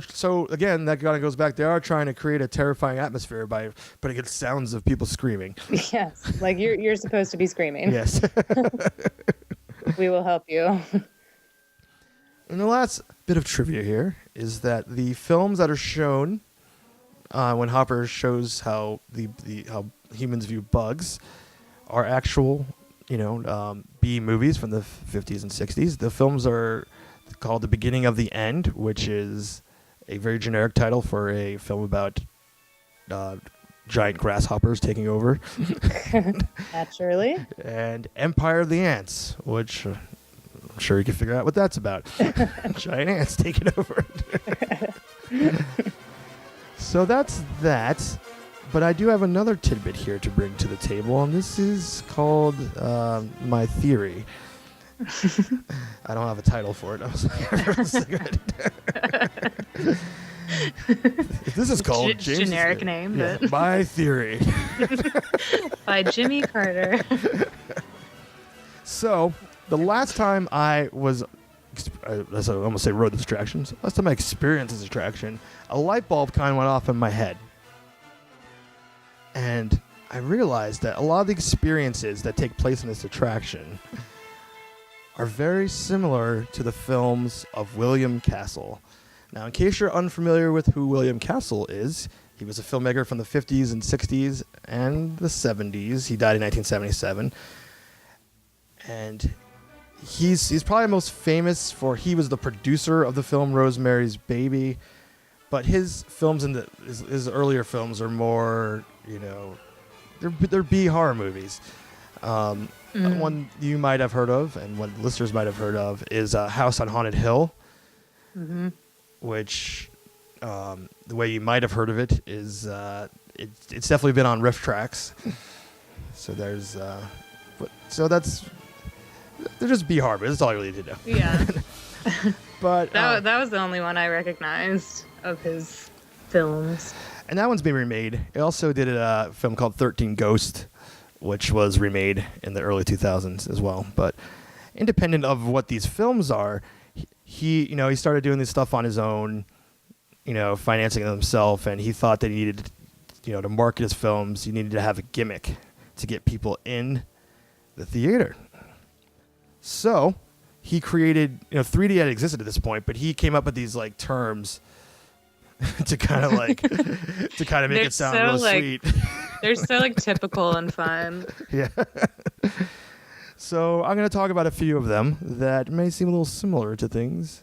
so again, that kind of goes back. They are trying to create a terrifying atmosphere by putting in sounds of people screaming. Yes, like you're supposed to be screaming. Yes. We will help you. And the last bit of trivia here is that the films that are shown when Hopper shows how how humans view bugs are actual, B movies from the 50s and 60s. The films are called The Beginning of the End, which is a very generic title for a film about giant grasshoppers taking over. Naturally. And Empire of the Ants, which I'm sure you can figure out what that's about. Giant ants taking over. So that's that. But I do have another tidbit here to bring to the table, and this is called my theory. I don't have a title for it. I was like, This is called James. Generic name, Yeah, but My Theory. by Jimmy Carter. So, the last time I was, I almost say rode this attraction. Last time I experienced this attraction, a light bulb kind of went off in my head. And I realized that a lot of the experiences that take place in this attraction are very similar to the films of William Castle. Now, in case you're unfamiliar with who William Castle is, he was a filmmaker from the 50s and 60s and the 70s. He died in 1977. And he's probably most famous for he was the producer of the film Rosemary's Baby. But his films his earlier films are more, they're B horror movies. One you might have heard of, and one listeners might have heard of, is House on Haunted Hill, which the way you might have heard of it is it's definitely been on riff tracks. So there's, they're just B horror. That's all I really need to know. Yeah. But that was the only one I recognized of his films. And that one's been remade. It also did a film called 13 Ghosts, which was remade in the early 2000s as well. But independent of what these films are, he started doing this stuff on his own, financing it himself, and he thought that he needed, to market his films, he needed to have a gimmick to get people in the theater. So he created, 3D had existed at this point, but he came up with these terms to kind of make it sound real sweet. They're so typical and fun. Yeah. So I'm going to talk about a few of them that may seem a little similar to things,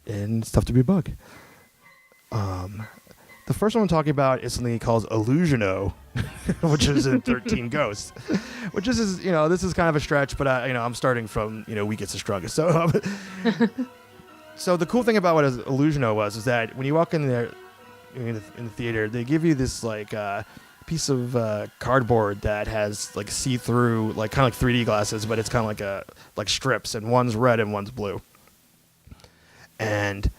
and it's tough to be a bug. The first one I'm talking about is something he calls Illusiono, which is in 13 Ghosts, which is this is kind of a stretch, but I'm starting from weakest to strongest. So so the cool thing about what Illusiono was is that when you walk in there in the theater, they give you this piece of cardboard that has see-through, kind of like 3D glasses, but it's kind of like strips, and one's red and one's blue. And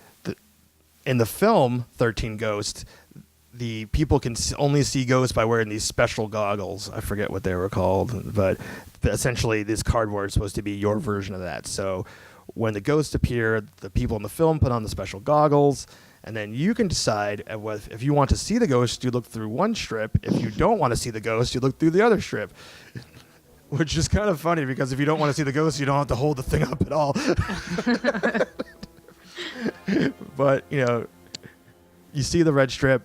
in the film 13 Ghosts, the people can only see ghosts by wearing these special goggles. I forget what they were called, but essentially this cardboard is supposed to be your version of that. So when the ghosts appear, the people in the film put on the special goggles, and then you can decide if you want to see the ghost, you look through one strip. If you don't want to see the ghost, you look through the other strip. Which is kind of funny, because if you don't want to see the ghost, you don't have to hold the thing up at all. But, you see the red strip.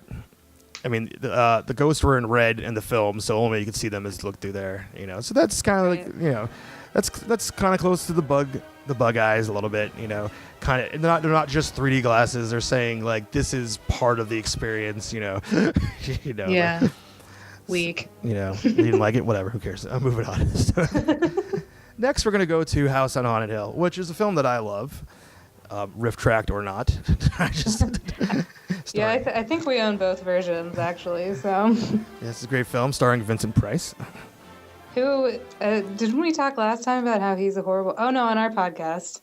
I mean, the ghosts were in red in the film, so only you could see them as look through there. So that's kind of that's kind of close to the bug eyes a little bit. Kind of they're not just 3D glasses. They're saying this is part of the experience. Yeah. Weak. You didn't like it, whatever. Who cares? I'm moving on. Next, we're gonna go to House on Haunted Hill, which is a film that I love. Riff tracked or not. Yeah, I think we own both versions, actually. So. Yeah, it's a great film starring Vincent Price. Who didn't we talk last time about how he's a horrible? Oh no, on our podcast,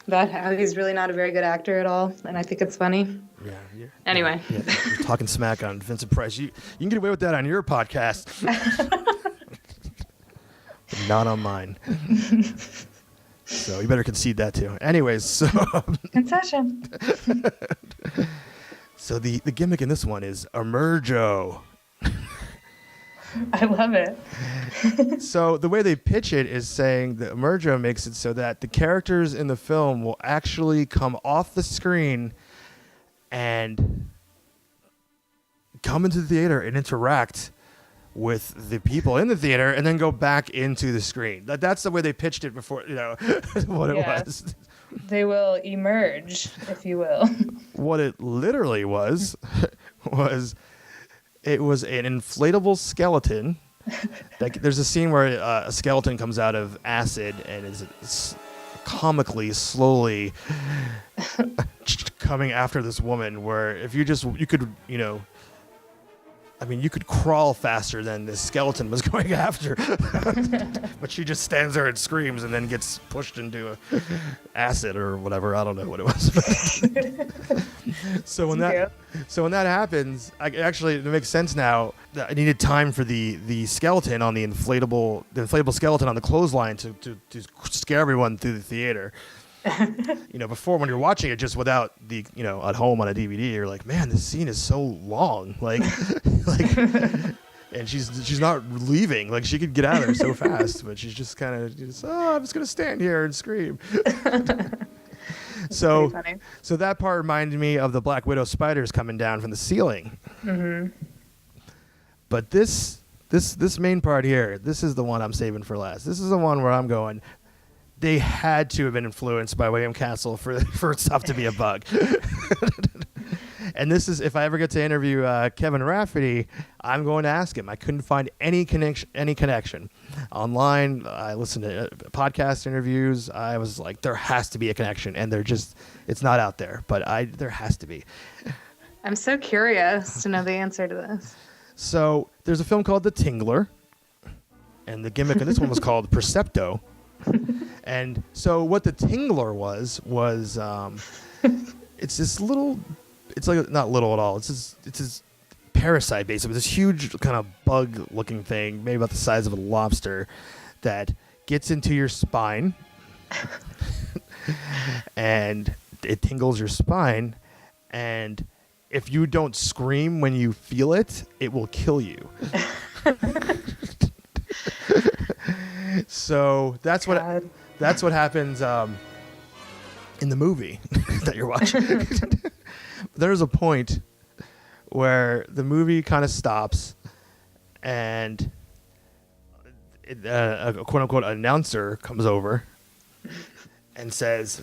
about how he's really not a very good actor at all, and I think it's funny. Yeah. Anyway, you're talking smack on Vincent Price. You can get away with that on your podcast, but not on mine. So you better concede that too. Anyways, so concession. So the gimmick in this one is Emergo. I love it. So the way they pitch it is saying that Emergo makes it so that the characters in the film will actually come off the screen and come into the theater and interact with the people in the theater, and then go back into the screen. That's the way they pitched it before, what it was. They will emerge, if you will. What it literally was it was an inflatable skeleton. There's a scene where a skeleton comes out of acid and is comically slowly coming after this woman, where if you could I mean, you could crawl faster than this skeleton was going after. But she just stands there and screams and then gets pushed into acid or whatever. I don't know what it was. So when that happens, it makes sense now. I needed time for the skeleton on the inflatable skeleton on the clothesline to scare everyone through the theater. Before, when you're watching it just without the, at home on a DVD, you're like, man, this scene is so long. Like, and she's not leaving. Like, she could get out of there so fast, but she's just kind of, I'm just going to stand here and scream. So that part reminded me of the Black Widow spiders coming down from the ceiling. Mm-hmm. But this main part here, this is the one I'm saving for last. This is the one where I'm going, they had to have been influenced by William Castle for stuff to be a bug. And this is, if I ever get to interview Kevin Rafferty, I'm going to ask him. I couldn't find any connection. Online, I listened to podcast interviews. I was like, there has to be a connection. And it's not out there, but there has to be. I'm so curious to know the answer to this. So there's a film called The Tingler. And the gimmick of this one was called Percepto. And so what the Tingler was it's this little, it's like not little at all. It's this parasite basically. This huge kind of bug looking thing, maybe about the size of a lobster, that gets into your spine and it tingles your spine. And if you don't scream when you feel it, it will kill you. So that's what happens in the movie that you're watching. There's a point where the movie kind of stops and a quote-unquote announcer comes over and says,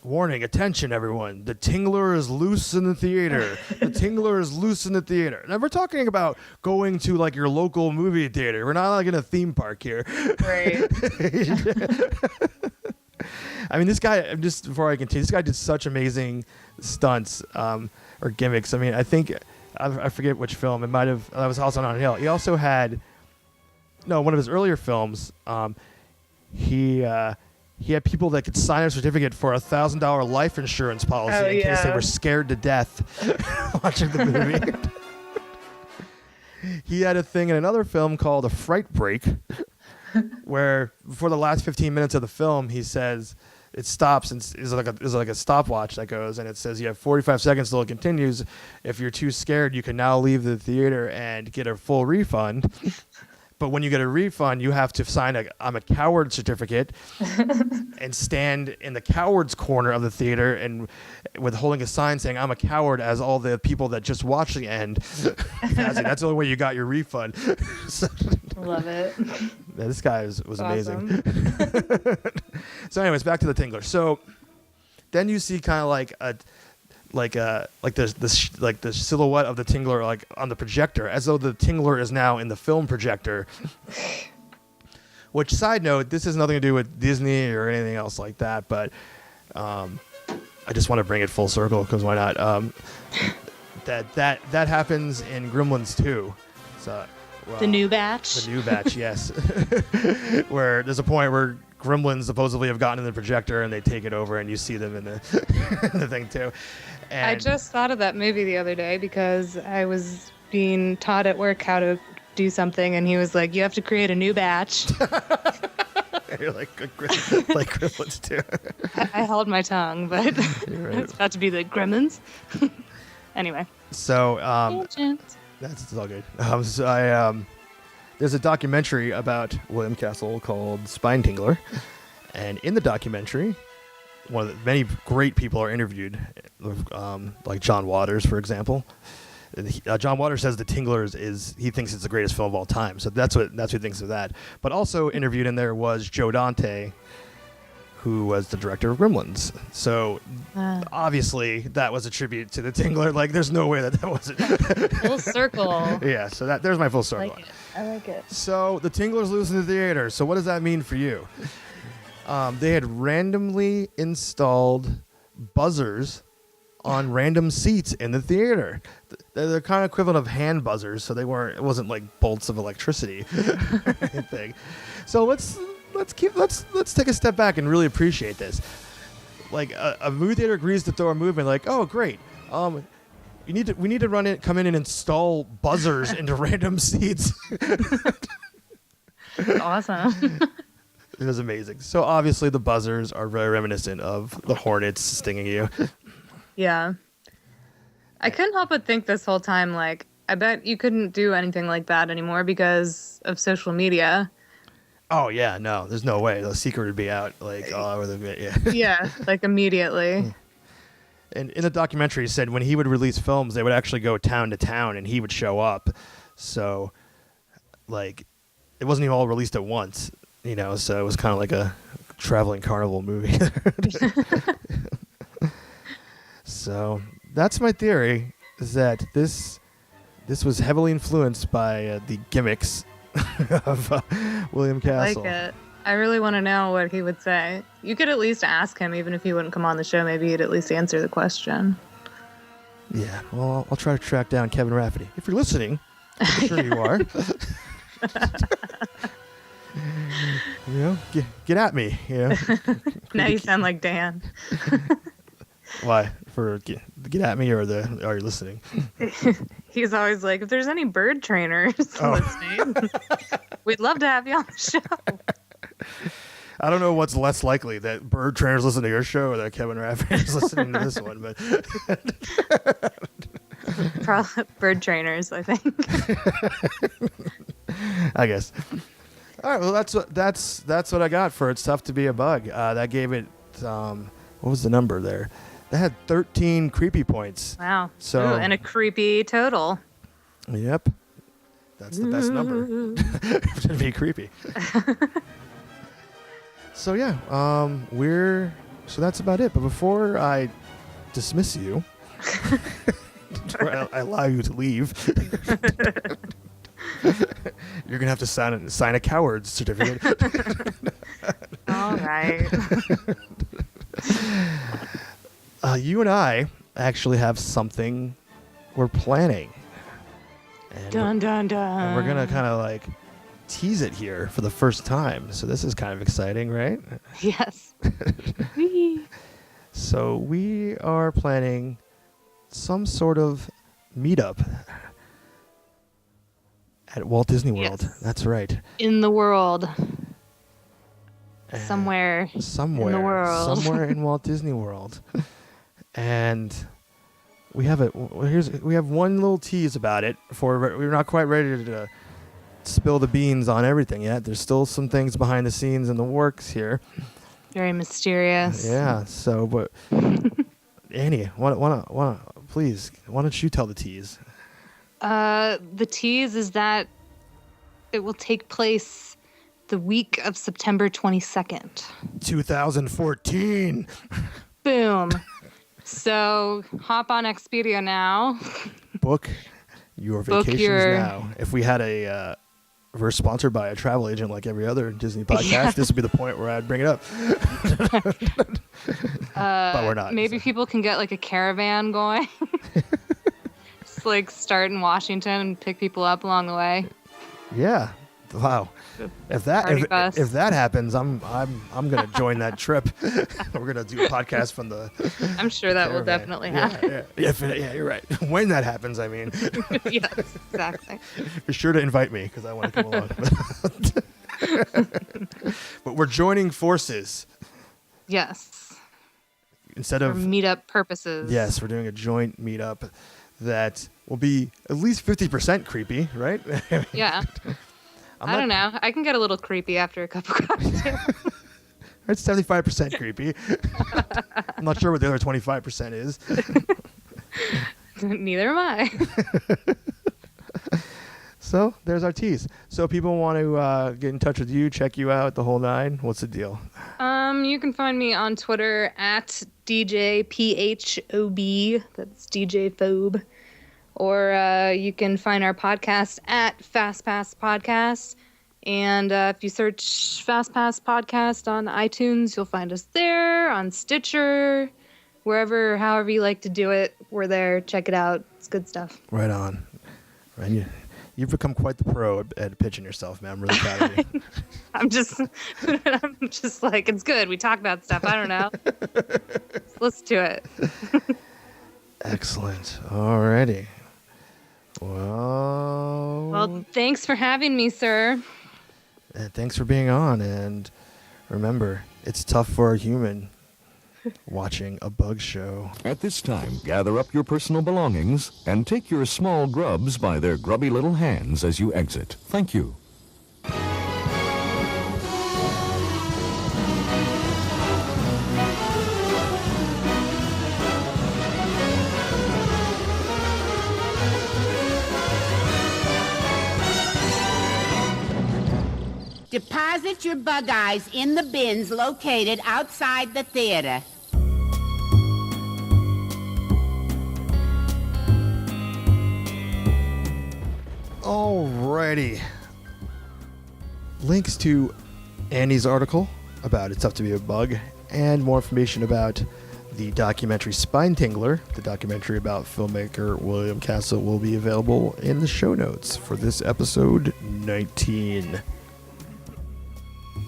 warning, attention everyone, the Tingler is loose in the theater. The Tingler is loose in the theater. Now we're talking about going to like your local movie theater. We're not like in a theme park here. Right. I mean, this guy, just before I continue, this guy did such amazing stunts or gimmicks. I mean, I think, I forget which film. It might have, that was House on Hill. He also had, one of his earlier films, he had people that could sign a certificate for $1,000 life insurance policy in case they were scared to death watching the movie. He had a thing in another film called A Fright Break, where for the last 15 minutes of the film, he says it stops and is like a stopwatch that goes, and it says you have 45 seconds till it continues. If you're too scared, you can now leave the theater and get a full refund. But when you get a refund, you have to sign a I'm a coward certificate and stand in the coward's corner of the theater and with holding a sign saying I'm a coward as all the people that just watched the end. That's the only way you got your refund. Love it. Yeah, this guy was awesome. Amazing. So anyways, back to the Tingler. So then you see kind of like the silhouette of the Tingler like on the projector, as though the Tingler is now in the film projector. Which, side note, this has nothing to do with Disney or anything else like that, but I just want to bring it full circle because why not? That happens in Gremlins 2. So the new batch. The new batch, yes. Where there's a point where Gremlins supposedly have gotten in the projector and they take it over and you see them in the in the thing too. And I just thought of that movie the other day because I was being taught at work how to do something, and he was like, "You have to create a new batch." You're like Gremlins too. I held my tongue, but right. It's about to be the Gremlins. Anyway. So that's all good. There's a documentary about William Castle called Spine Tingler, and in the documentary, one of the many great people are interviewed, like John Waters, for example. John Waters says The Tingler he thinks it's the greatest film of all time, so that's what he thinks of that. But also interviewed in there was Joe Dante, who was the director of Gremlins. So obviously that was a tribute to The Tingler. Like, there's no way that wasn't full circle. Yeah, so there's my full circle. I like it. So The Tingler's loose in the theater. So what does that mean for you? They had randomly installed buzzers on random seats in the theater. They're kind of equivalent of hand buzzers, so it wasn't like bolts of electricity or anything. So let's take a step back and really appreciate this. Like a movie theater agrees to throw a movie, like, oh great, we need to come in and install buzzers into random seats. Awesome. It was amazing. So obviously the buzzers are very reminiscent of the hornets stinging you. Yeah. I couldn't help but think this whole time, like, I bet you couldn't do anything like that anymore because of social media. Oh yeah, no, there's no way. The secret would be out like all over the yeah. Yeah, like immediately. And in the documentary, he said when he would release films, they would actually go town to town, and he would show up. So, like, it wasn't even all released at once, you know. So it was kind of like a traveling carnival movie. So that's my theory: is that this was heavily influenced by the gimmicks of William Castle. I like it. I really want to know what he would say. You could at least ask him, even if he wouldn't come on the show. Maybe he'd at least answer the question. Yeah, well, I'll try to track down Kevin Rafferty. If you're listening, I'm sure you are. You know, get at me. You know. Now you sound like Dan. Why? For get at me, or are you listening? He's always like, if there's any bird trainers listening, we'd love to have you on the show. I don't know what's less likely, that bird trainers listen to your show or that Kevin Rafferty is listening to this one, but Probably bird trainers, I think. I guess. All right, well that's what I got for It's Tough to Be a Bug. That gave it what was the number there? That had 13 creepy points. Wow. So Ooh, and a creepy total. Yep. That's the best number. To be creepy. So yeah, so that's about it. But before I dismiss you, I allow you to leave, you're gonna have to sign a coward's certificate. All right. You and I actually have something we're planning. And dun dun dun. And we're gonna kind of like tease it here for the first time. So this is kind of exciting, right? Yes. So we are planning some sort of meetup at Walt Disney World. Yes. That's right. In the world. And Somewhere in the world. Somewhere in Walt Disney World. And we have one little tease about it. We're not quite ready to spill the beans on everything yet. There's still some things behind the scenes in the works here. Very mysterious. Yeah. So, but Annie, please, why don't you tell the tease? The tease is that it will take place the week of September 22nd. 2014. Boom. So hop on Expedia now. Book your vacations now. If we had we're sponsored by a travel agent like every other Disney podcast, this would be the point where I'd bring it up. But we're not. Maybe people can get like a caravan going. Just like start in Washington and pick people up along the way. Yeah. Wow. If that happens, I'm gonna join that trip. We're gonna do a podcast from the. I'm sure that caravan. will definitely happen. Yeah, you're right. When that happens, I mean. Yes, exactly. Be sure to invite me because I want to come along. But we're joining forces. Yes. Instead For of meetup purposes. Yes, we're doing a joint meetup that will be at least 50% creepy, right? Yeah. I don't know. I can get a little creepy after a cup of cocktail. It's 75% creepy. I'm not sure what the other 25% is. Neither am I. So there's our tease. So people want to get in touch with you, check you out, the whole nine. What's the deal? You can find me on Twitter at DJPHOB. That's DJ Phobe. Or you can find our podcast at Fast Pass Podcast. And if you search Fast Pass Podcast on iTunes, you'll find us there, on Stitcher, wherever, however you like to do it, we're there. Check it out. It's good stuff. Right on. Right. You've become quite the pro at pitching yourself, man. I'm really proud of you. I'm just like, it's good. We talk about stuff. I don't know. Let's do it. Excellent. Alrighty. Well, thanks for having me, sir. And thanks for being on. And remember, it's tough for a human watching a bug show. At this time, gather up your personal belongings and take your small grubs by their grubby little hands as you exit. Thank you. Deposit your bug eyes in the bins located outside the theater. Alrighty. Links to Annie's article about It's Tough to Be a Bug and more information about the documentary Spine Tingler, the documentary about filmmaker William Castle, will be available in the show notes for this episode 19.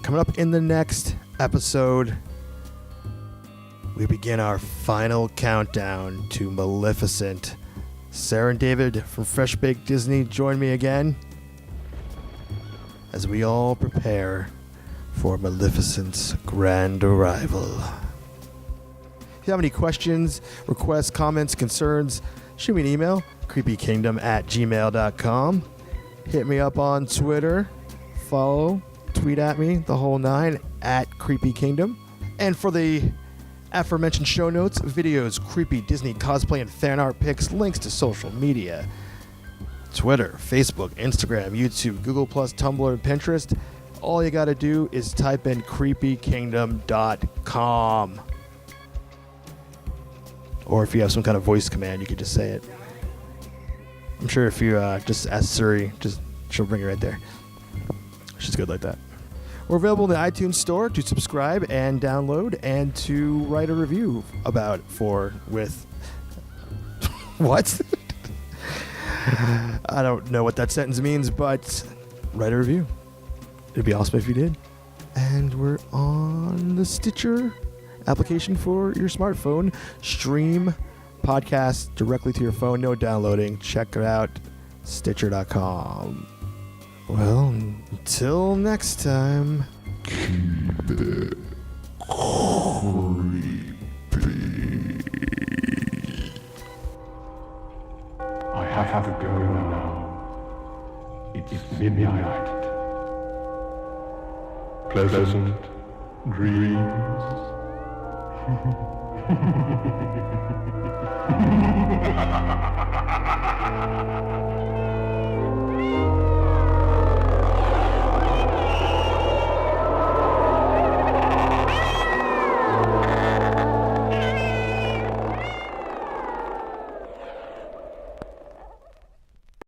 Coming up in the next episode, we begin our final countdown to Maleficent. Sarah and David from Fresh Baked Disney join me again as we all prepare for Maleficent's grand arrival. If you have any questions, requests, comments, concerns, shoot me an email, creepykingdom@gmail.com. Hit me up on Twitter, follow, tweet at me, the whole nine, @creepykingdom. And for the aforementioned show notes, videos, creepy Disney cosplay and fan art pics, links to social media, Twitter, Facebook, Instagram, YouTube, Google+, Tumblr, and Pinterest, all you gotta do is type in creepykingdom.com. Or if you have some kind of voice command, you could just say it. I'm sure if you just ask Siri, she'll bring it right there. She's good like that. We're available in the iTunes store to subscribe and download and to write a review about with what? I don't know what that sentence means, but write a review. It'd be awesome if you did. And we're on the Stitcher application for your smartphone. Stream podcasts directly to your phone. No downloading. Check it out. Stitcher.com. Well, until next time. Keep it creepy. I have to go now. It's midnight. Pleasant dreams.